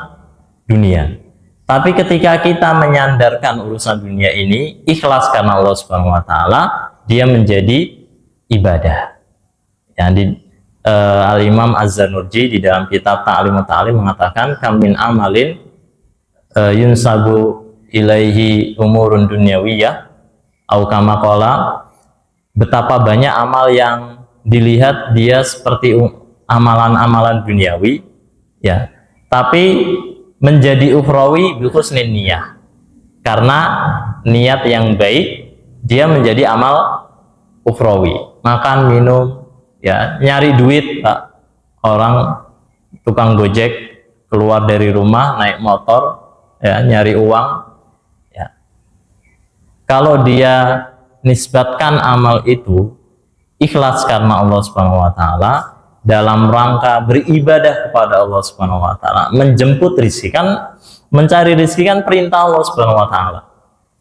dunia. Tapi ketika kita menyandarkan urusan dunia ini ikhlas karena Allah Subhanahu wa taala, dia menjadi ibadah. Yang Al-Imam Az-Zanurji di dalam kitab Ta'limut Ta'lim mengatakan, kam min amalin yunsabu ilaihi umurun dunyawiyah au kama qala, betapa banyak amal yang dilihat dia seperti amalan-amalan duniawi, ya, tapi menjadi ukhrawi bi husnin niyah, karena niat yang baik dia menjadi amal ukhrawi. Makan, minum, ya, nyari duit, Pak. Orang tukang gojek keluar dari rumah naik motor, ya, nyari uang, ya. Kalau dia nisbatkan amal itu ikhlas karena Allah Subhanahu wa taala, dalam rangka beribadah kepada Allah Subhanahu wa taala, menjemput rezeki, kan mencari rezeki kan perintah Allah Subhanahu wa taala,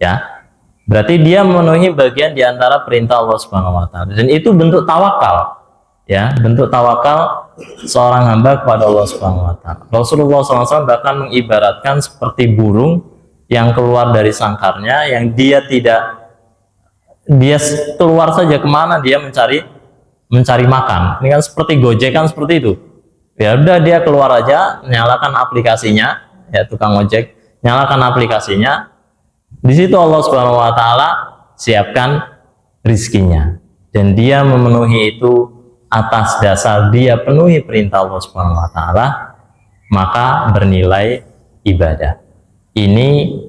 ya. Berarti dia memenuhi bagian di antara perintah Allah Subhanahu wa taala, dan itu bentuk tawakal, ya, bentuk tawakal seorang hamba kepada Allah Subhanahu wa taala. Rasulullah SAW bahkan mengibaratkan seperti burung yang keluar dari sangkarnya, yang dia keluar saja kemana dia mencari makan. Ini kan seperti Gojek kan seperti itu. Ya udah, dia keluar aja, nyalakan aplikasinya, ya, tukang ojek nyalakan aplikasinya. Di situ Allah Subhanahu wa taala siapkan rizkinya, dan dia memenuhi itu atas dasar dia penuhi perintah Allah Subhanahu wa taala, maka bernilai ibadah. Ini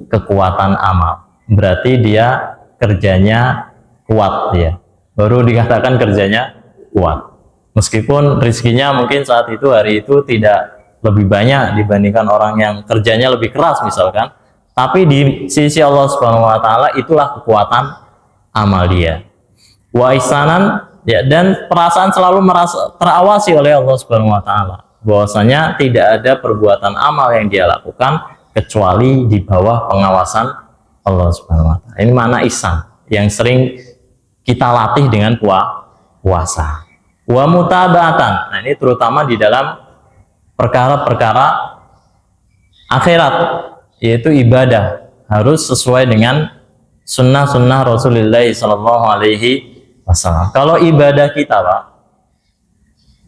kekuatan amal. Berarti dia kerjanya kuat ya. Baru dikatakan kerjanya kuat. Meskipun rezekinya mungkin saat itu hari itu tidak lebih banyak dibandingkan orang yang kerjanya lebih keras misalkan, tapi di sisi Allah Subhanahu wa taala itulah kekuatan amal dia. Wa ihsanan ya, dan perasaan selalu merasa terawasi oleh Allah Subhanahu wa taala bahwasanya tidak ada perbuatan amal yang dia lakukan kecuali di bawah pengawasan Allah Subhanahu wa taala. Ini makna ihsan yang sering kita latih dengan puasa. Wa mutaba'atan. Nah, ini terutama di dalam perkara-perkara akhirat, yaitu ibadah harus sesuai dengan sunnah-sunnah Rasulullah Sallallahu Alaihi Wasallam. Kalau ibadah kita, Pak,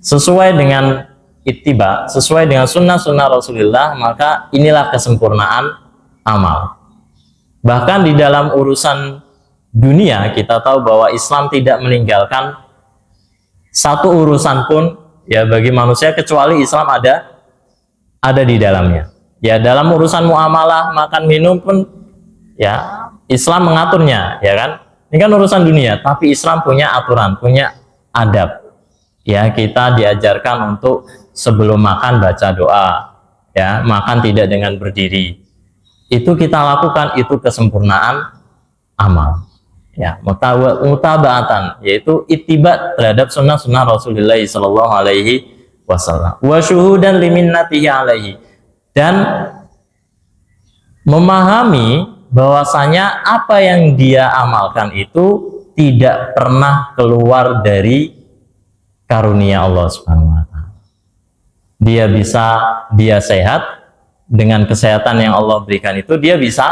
sesuai dengan ittiba, sesuai dengan sunnah-sunnah Rasulullah, maka inilah kesempurnaan amal. Bahkan di dalam urusan dunia, kita tahu bahwa Islam tidak meninggalkan satu urusan pun ya bagi manusia kecuali Islam ada di dalamnya. Ya, dalam urusan muamalah, makan minum pun ya Islam mengaturnya, ya kan? Ini kan urusan dunia, tapi Islam punya aturan, punya adab. Ya, kita diajarkan untuk sebelum makan baca doa, ya, makan tidak dengan berdiri. Itu kita lakukan, itu kesempurnaan amal. Ya, mutaba'atan, yaitu ittiba terhadap sunnah-sunnah Rasulullah Sallallahu Alaihi Wasallam. Wa syuhudan liminnatihi alaihi, dan memahami bahwasanya apa yang dia amalkan itu tidak pernah keluar dari karunia Allah Subhanahu wa taala. Dia sehat, dengan kesehatan yang Allah berikan itu dia bisa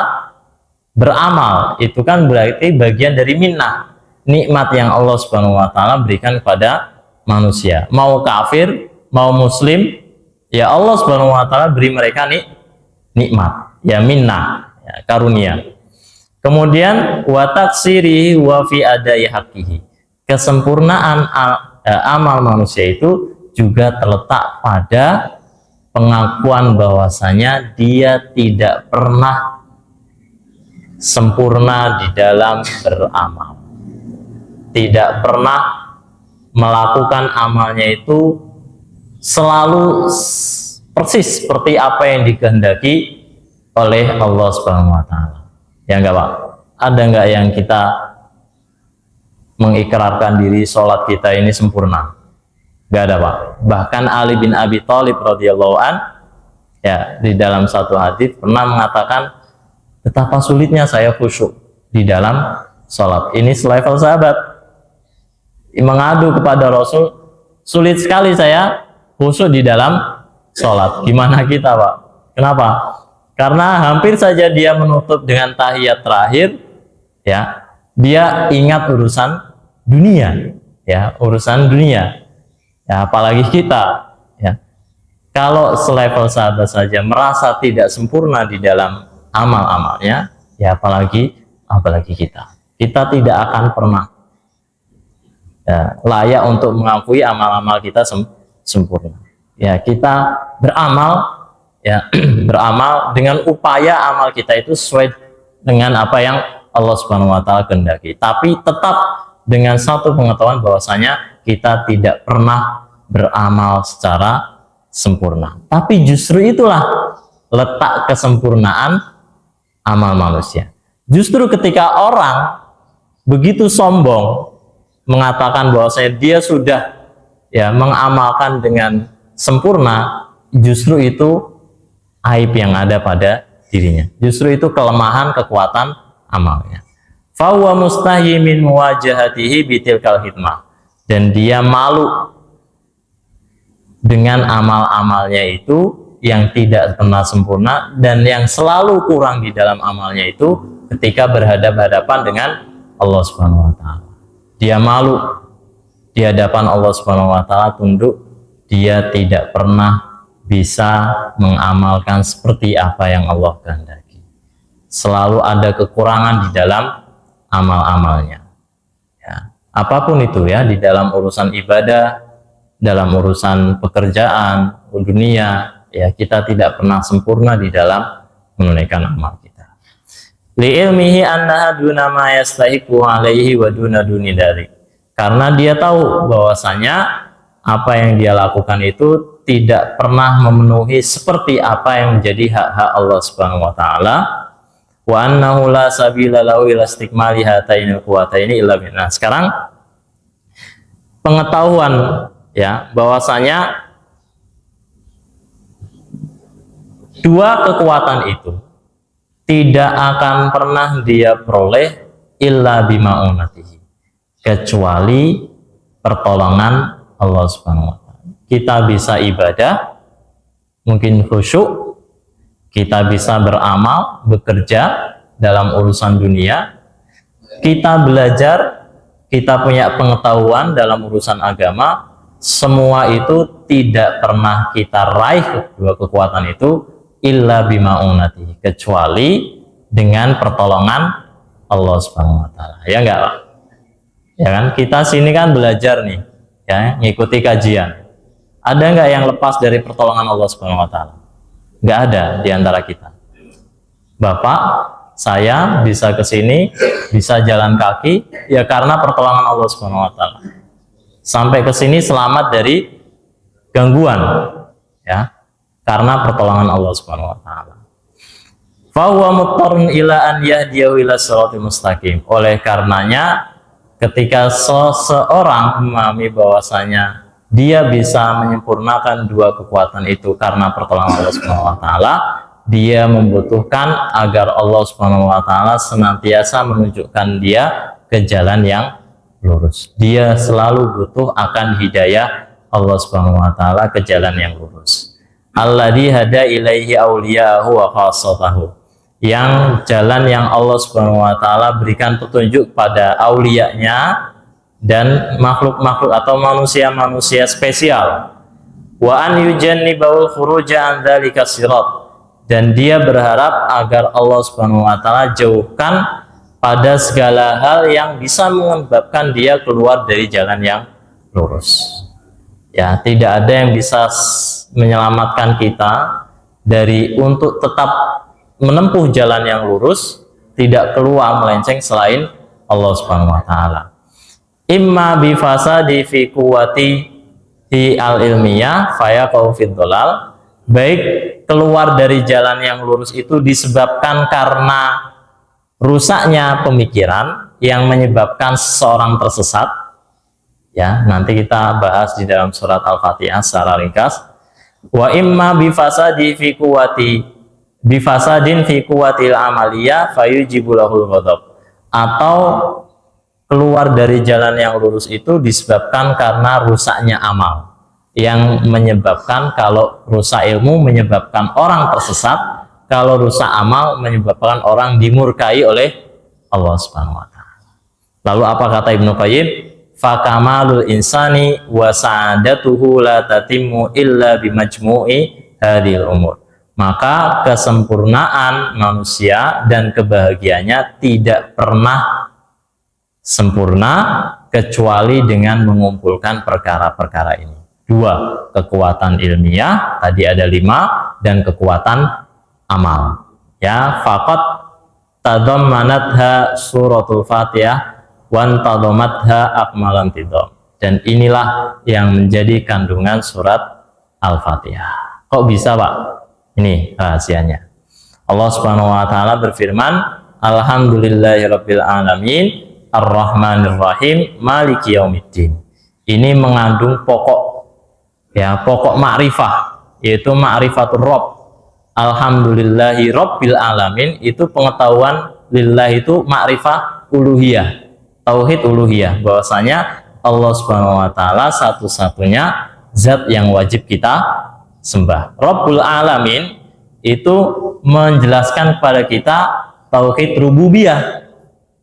beramal. Itu kan berarti bagian dari minnah, nikmat yang Allah Subhanahu wa taala berikan kepada manusia. Mau kafir, mau muslim, ya Allah Subhanahu wa taala beri mereka nikmat, ya minnah, ya, karunia. Kemudian wa taksiri wa fi adai haqqihi. Kesempurnaan amal manusia itu juga terletak pada pengakuan bahwasanya dia tidak pernah sempurna di dalam beramal, tidak pernah melakukan amalnya itu selalu persis seperti apa yang dikehendaki oleh Allah Subhanahu wa taala. Ya enggak, Pak? Ada enggak yang kita mengikrarkan diri sholat kita ini sempurna? Enggak ada, Pak. Bahkan Ali bin Abi Thalib radhiyallahu an, ya, di dalam satu hadis pernah mengatakan betapa sulitnya saya khusyuk di dalam sholat. Ini selevel sahabat mengadu kepada Rasul, sulit sekali saya khusyuk di dalam sholat. Gimana kita, Pak? Kenapa? Karena hampir saja dia menutup dengan tahiyat terakhir, ya, dia ingat urusan dunia, ya, urusan dunia. Ya, apalagi kita, ya, kalau selevel sahabat saja merasa tidak sempurna di dalam amal-amalnya, ya apalagi kita tidak akan pernah ya, layak untuk mengakui amal-amal kita sempurna. Ya, kita beramal, ya, beramal dengan upaya amal kita itu sesuai dengan apa yang Allah Subhanahu wa taala kehendaki, tapi tetap dengan satu pengetahuan bahwasanya kita tidak pernah beramal secara sempurna. Tapi justru itulah letak kesempurnaan amal manusia. Justru ketika orang begitu sombong mengatakan bahwa dia sudah ya mengamalkan dengan sempurna, justru itu aib yang ada pada dirinya. Justru itu kelemahan kekuatan amalnya. Fa huwa mustahyi min muwajahatihi bitilkal hikmah, dan dia malu dengan amal-amalnya itu yang tidak pernah sempurna dan yang selalu kurang di dalam amalnya itu ketika berhadapan-hadapan dengan Allah Subhanahu wa taala. Dia malu di hadapan Allah Subhanahu wa taala, tunduk, dia tidak pernah bisa mengamalkan seperti apa yang Allah kehendaki. Selalu ada kekurangan di dalam amal-amalnya. Ya, apapun itu ya, di dalam urusan ibadah, dalam urusan pekerjaan, dunia, ya kita tidak pernah sempurna di dalam menunaikan amal kita. Li ilmihi annaha duna ma yastahiqu alaihi wa duna duni dari. Karena dia tahu bahwasanya apa yang dia lakukan itu tidak pernah memenuhi seperti apa yang menjadi hak-hak Allah Subhanahu wa taala. Wa annahu la sabila lahu ila istikmali hatainil quwataini illa bi. Nah, sekarang pengetahuan ya bahwasanya dua kekuatan itu tidak akan pernah dia peroleh illa bima'unatihi, kecuali pertolongan Allah Subhanahu wa taala. Kita bisa ibadah, mungkin khusyuk, kita bisa beramal, bekerja dalam urusan dunia, kita belajar, kita punya pengetahuan dalam urusan agama, semua itu tidak pernah kita raih kedua kekuatan itu illa bima'unati, kecuali dengan pertolongan Allah Subhanahu wa taala. Ya enggak, Pak? Ya kan? Kita sini kan belajar nih, ya, ngikuti kajian. Ada enggak yang lepas dari pertolongan Allah Subhanahu wa taala? Enggak ada di antara kita. Bapak, saya bisa ke sini, bisa jalan kaki ya karena pertolongan Allah Subhanahu wa taala. Sampai ke sini selamat dari gangguan, ya, karena pertolongan Allah Subhanahu wa taala. Fa huwa muttarun ila an yahdiyahu ila shiratal mustaqim. Oleh karenanya ketika seseorang memahami bahwasanya dia bisa menyempurnakan dua kekuatan itu karena pertolongan Allah Subhanahu wa taala, dia membutuhkan agar Allah Subhanahu wa taala senantiasa menunjukkan dia ke jalan yang lurus. Dia selalu butuh akan hidayah Allah Subhanahu wa taala ke jalan yang lurus. Alladzi hada ilaihi auliya'ahu wa khassatahu. Yang jalan yang Allah Subhanahu wa taala berikan petunjuk pada auliyanya dan makhluk-makhluk atau manusia-manusia spesial. Wa an yujannibaul khuruja an dzalika sirat. Dan dia berharap agar Allah Subhanahu wa taala jauhkan pada segala hal yang bisa menyebabkan dia keluar dari jalan yang lurus. Ya, tidak ada yang bisa menyelamatkan kita dari untuk tetap menempuh jalan yang lurus, tidak keluar melenceng selain Allah Subhanahu wa taala. Imma bi fasadi fi quwwati al-ilmiyah fayaqau fid dhalal. Baik keluar dari jalan yang lurus itu disebabkan karena rusaknya pemikiran yang menyebabkan seseorang tersesat. Ya, nanti kita bahas di dalam surat Al-Fatihah secara ringkas. Wa imma bifasadi fi quwwati bifasadin fi quwwatil amaliyah fayujibu lahul ghadab. Atau keluar dari jalan yang lurus itu disebabkan karena rusaknya amal, yang menyebabkan kalau rusak ilmu menyebabkan orang tersesat, kalau rusak amal menyebabkan orang dimurkai oleh Allah Subhanahu wa taala. Lalu apa kata Ibnu Qayyim? Fa kamalul insani wa sa'adatuhu la tatimmu illa bimajmu'i hadhil umur. Maka kesempurnaan manusia dan kebahagiaannya tidak pernah sempurna kecuali dengan mengumpulkan perkara-perkara ini. Dua, kekuatan ilmiah, tadi ada 5, dan kekuatan amal. Ya, faqat tadammanatha suratul Fatihah wan tadamatha akmalan tidam. Dan inilah yang menjadi kandungan surat Al-Fatihah. Kok bisa, Pak? Ini rahasianya. Allah Subhanahu wa taala berfirman, Alhamdulillahirabbil alamin, Ar-Rahmanir Rahim, Maliki Yaumiddin. Ini mengandung pokok pokok ma'rifah, yaitu ma'rifatur Rabb. Alhamdulillahi Rabbil Alamin, itu pengetahuan lillah itu ma'rifah uluhiyah, tauhid uluhiyah, bahwasanya Allah Subhanahu wa taala satu-satunya zat yang wajib kita sembah. Rabbul Alamin itu menjelaskan kepada kita tauhid rububiyah,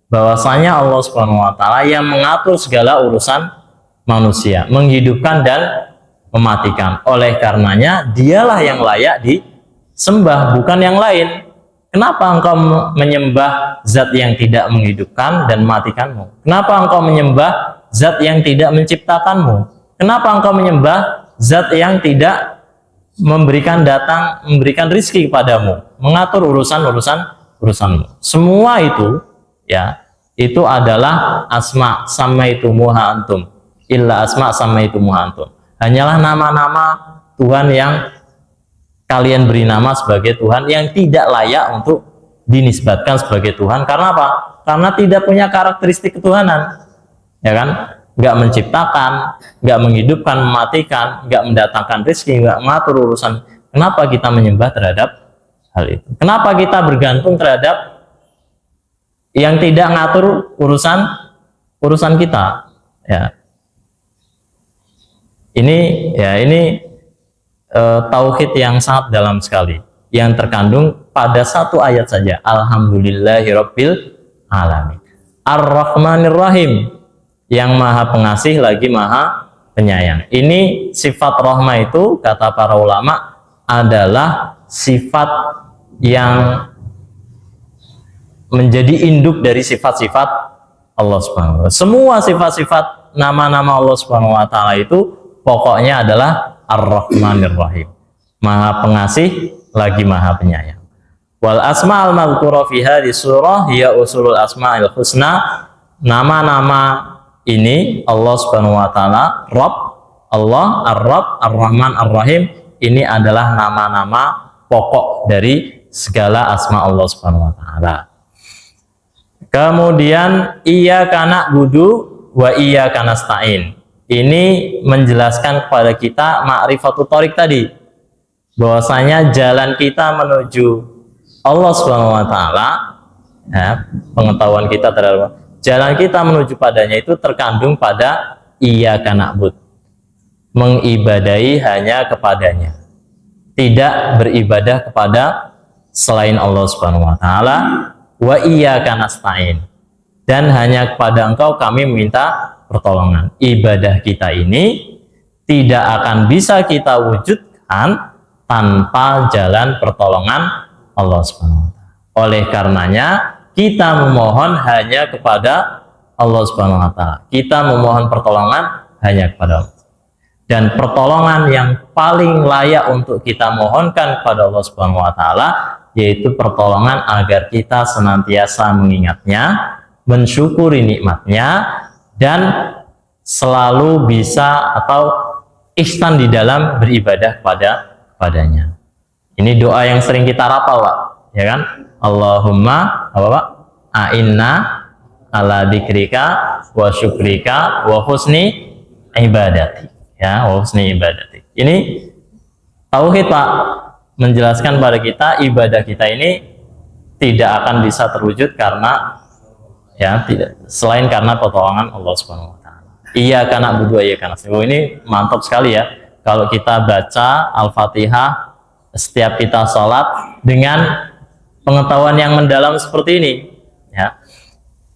bahwasanya Allah Subhanahu wa taala yang mengatur segala urusan manusia, menghidupkan dan mematikan. Oleh karenanya dialah yang layak disembah, bukan yang lain. Kenapa engkau menyembah zat yang tidak menghidupkan dan mematikanmu? Kenapa engkau menyembah zat yang tidak menciptakanmu? Kenapa engkau menyembah zat yang tidak memberikan rizki kepadamu, mengatur urusanmu. Semua itu, ya, itu adalah asma samaitumuha antum, illa asma samaitumuha antum. Hanyalah nama-nama Tuhan yang kalian beri nama sebagai Tuhan yang tidak layak untuk dinisbatkan sebagai Tuhan. Karena apa? Karena tidak punya karakteristik ketuhanan, ya kan? Nggak menciptakan, nggak menghidupkan, mematikan, nggak mendatangkan rezeki, nggak mengatur urusan. Kenapa kita menyembah terhadap hal itu? Kenapa kita bergantung terhadap yang tidak ngatur urusan kita? Ya, ini tauhid yang sangat dalam sekali, yang terkandung pada satu ayat saja. Alhamdulillahirabbil alamin. Ar-Rahmanir Rahim, yang maha pengasih lagi maha penyayang. Ini sifat rahmah itu, kata para ulama, adalah sifat yang menjadi induk dari sifat-sifat Allah Subhanahu wa Ta'ala. Semua sifat-sifat nama-nama Allah Subhanahu wa Ta'ala itu pokoknya adalah Ar-Rahmanir Rahim, maha pengasih lagi maha penyayang. Wal asma'al madhkura fi hadhihi surah hiya usulul asma'il husna. Nama-nama ini Allah Subhanahu wa Ta'ala, Rabb, Allah, Ar-Rabb, Ar-Rahman, Ar-Rahim, ini adalah nama-nama pokok dari segala asma Allah Subhanahu wa Ta'ala. Kemudian iyyaka na'budu wa iyyaka nasta'in. Ini menjelaskan kepada kita ma'rifatut thoriq tadi, bahwasanya jalan kita menuju Allah Subhanahu wa Ta'ala, ya, pengetahuan kita terhadap jalan kita menuju padanya itu terkandung pada iyyaka na'bud, mengibadahi hanya kepadanya, tidak beribadah kepada selain Allah Subhanahu wa Ta'ala. Wa iyyaka nasta'in, dan hanya kepada engkau kami meminta pertolongan. Ibadah kita ini tidak akan bisa kita wujudkan tanpa jalan pertolongan Allah Subhanahu wa Ta'ala. Oleh karenanya kita memohon hanya kepada Allah Subhanahu wa Ta'ala. Kita memohon pertolongan hanya kepada Allah. Dan pertolongan yang paling layak untuk kita mohonkan kepada Allah Subhanahu wa Ta'ala yaitu pertolongan agar kita senantiasa mengingatnya, mensyukuri nikmatnya, dan selalu bisa atau ihsan di dalam beribadah kepadanya. Ini doa yang sering kita rapal, Pak, ya kan? Allahumma apa, Pak? A'inna ala dzikrika wa syukrika wa husni ibadati. Ya, wa husni ibadati. Ini tauhid, Pak, menjelaskan pada kita ibadah kita ini tidak akan bisa terwujud karena selain karena pertolongan Allah Subhanahu wa Ta'ala. Iyyaka na'budu wa iyyaka nasta'in. Ini mantap sekali ya kalau kita baca Al-Fatihah setiap kita sholat dengan pengetahuan yang mendalam seperti ini, ya.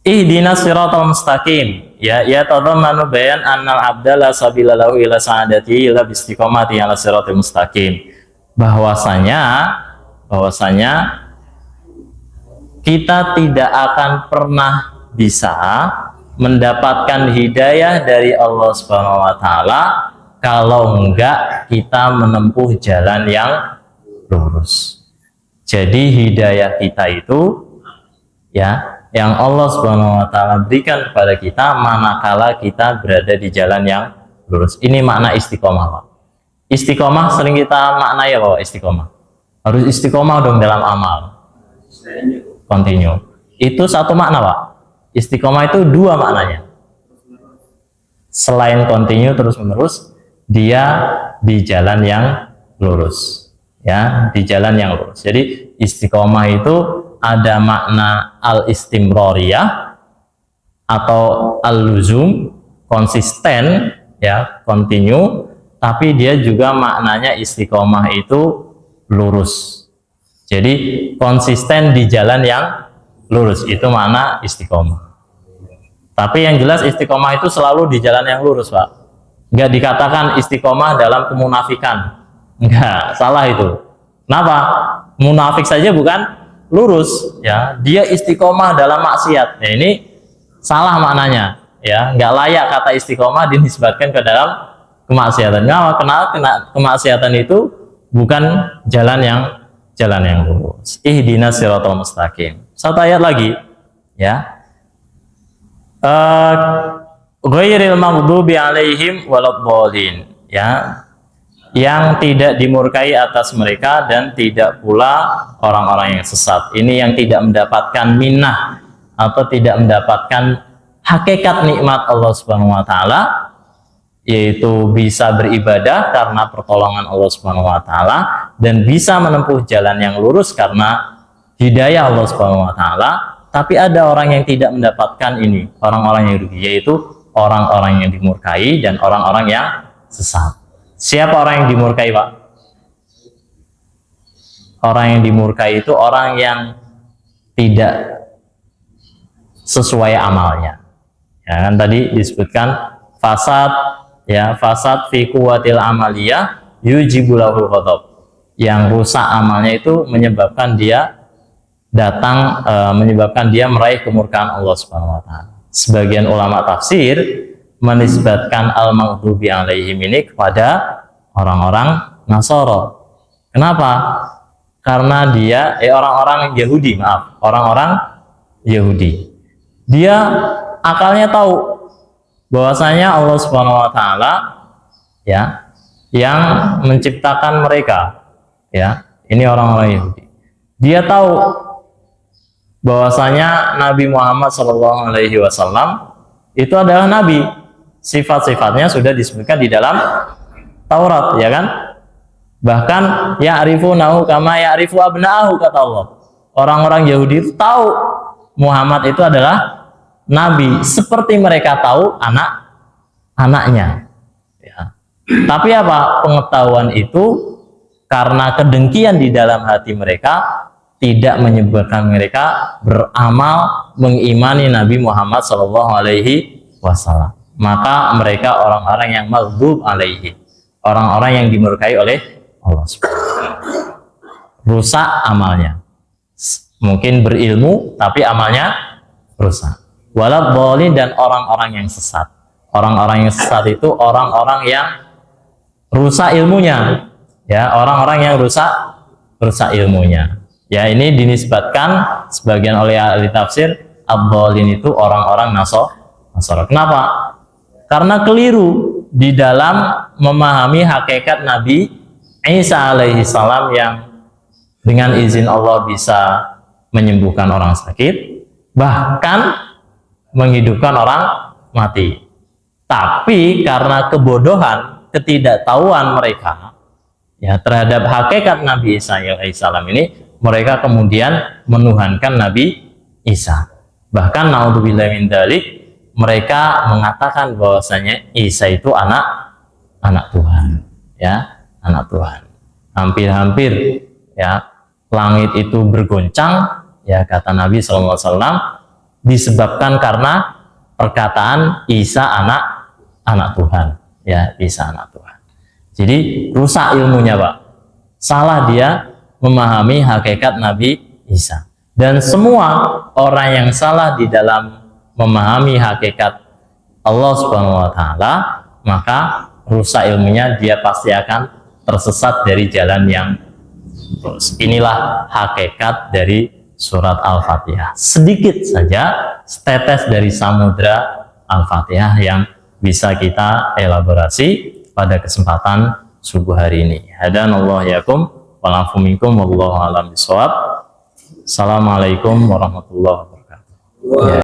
Ihdinas siratal mustaqim, ya tadammanu bayan annal abda la sabila lahu ila sa'adati ila bistiqomati ala siratal mustaqim. Bahwasanya kita tidak akan pernah bisa mendapatkan hidayah dari Allah Subhanahu wa Ta'ala kalau enggak kita menempuh jalan yang lurus. Jadi hidayah kita itu, ya, yang Allah Subhanahu wa Ta'ala berikan kepada kita manakala kita berada di jalan yang lurus. Ini makna istiqomah, Pak. Istiqomah sering kita maknai ya, Pak, istiqomah. Harus istiqomah dong dalam amal. Continue. Itu satu makna, Pak. Istiqomah itu dua maknanya. Selain continue terus-menerus, dia di jalan yang lurus. Ya, di jalan yang lurus. Jadi istiqomah itu ada makna al-istimroriyah atau al-luzum, konsisten, ya, continue, tapi dia juga maknanya istiqomah itu lurus. Jadi konsisten di jalan yang lurus, itu makna istiqomah. Tapi yang jelas istiqomah itu selalu di jalan yang lurus, Pak. Enggak dikatakan istiqomah dalam kemunafikan. Enggak, salah itu. Kenapa? Munafik saja bukan lurus, ya. Dia istiqomah dalam maksiat. Ya, ini salah maknanya, ya. Enggak layak kata istiqomah dinisbatkan ke dalam kemaksiatan. Karena kemaksiatan itu bukan jalan yang lurus. Ihdinas siratal mustaqim. Satu ayat lagi, ya. Ghairil maghdubi alaihim waladhdallin, ya. Yang tidak dimurkai atas mereka dan tidak pula orang-orang yang sesat. Ini yang tidak mendapatkan minnah atau tidak mendapatkan hakikat nikmat Allah Subhanahu wa taala, yaitu bisa beribadah karena pertolongan Allah Subhanahu wa taala dan bisa menempuh jalan yang lurus karena hidayah Allah Subhanahu wa taala. Tapi ada orang yang tidak mendapatkan ini, orang-orang yang rugi, yaitu orang-orang yang dimurkai dan orang-orang yang sesat. Siapa orang yang dimurkai, Pak? Orang yang dimurkai itu orang yang tidak sesuai amalnya. Ya kan tadi disebutkan fasad, ya, fasad fi quwwatil amaliyah yujibulahul ghadab. Yang rusak amalnya itu menyebabkan dia menyebabkan dia meraih kemurkaan Allah Subhanahu wa taala. Sebagian ulama tafsir menisbatkan al-maghdubi alaihim ini kepada orang-orang Nasara. Kenapa? Karena dia orang-orang Yahudi, orang-orang Yahudi. Dia akalnya tahu bahwasanya Allah Subhanahu wa taala, ya, yang menciptakan mereka, ya. Ini orang-orang Yahudi. Dia tahu bahwasanya Nabi Muhammad SAW itu adalah nabi. Sifat-sifatnya sudah disebutkan di dalam Taurat, ya kan? Bahkan ya'rifunahu kama ya'rifu abna'ahu, kata Allah. Orang-orang Yahudi itu tahu Muhammad itu adalah nabi seperti mereka tahu anak-anaknya, ya. Tapi apa? Pengetahuan itu karena kedengkian di dalam hati mereka tidak menyebabkan mereka beramal mengimani Nabi Muhammad SAW. Maka mereka orang-orang yang maghdub alaihi, orang-orang yang dimurkai oleh Allah Subhanahu wa taala. Rusak amalnya. Mungkin berilmu tapi amalnya rusak. Waladhdallin, dan orang-orang yang sesat. Orang-orang yang sesat itu orang-orang yang rusak ilmunya, ya, orang-orang yang rusak ilmunya. Ya, ini dinisbatkan sebagian oleh ahli tafsir ad-dhallin itu orang-orang Nasara. Kenapa? Karena keliru di dalam memahami hakikat Nabi Isa alaihi salam yang dengan izin Allah bisa menyembuhkan orang sakit, bahkan menghidupkan orang mati. Tapi karena kebodohan, ketidaktahuan mereka, ya, terhadap hakikat Nabi Isa alaihi salam ini, mereka kemudian menuhankan Nabi Isa. Bahkan naudzubillahi min dzalik, mereka mengatakan bahwasanya Isa itu anak Tuhan, ya, anak Tuhan. Hampir-hampir, ya, langit itu bergoncang, ya, kata Nabi SAW, disebabkan karena perkataan Isa anak Tuhan, ya, Isa anak Tuhan. Jadi rusak ilmunya, Pak. Salah dia memahami hakikat Nabi Isa. Dan semua orang yang salah di dalam memahami hakikat Allah Subhanahu wa taala, maka rusak ilmunya, dia pasti akan tersesat dari jalan yang lurus. Inilah hakikat dari surat Al-Fatihah. Sedikit saja, setetes dari samudra Al-Fatihah yang bisa kita elaborasi pada kesempatan subuh hari ini. Hadanallahu yakum wa lafu minkum wallahu a'lam bishawab. Assalamualaikum warahmatullahi wabarakatuh.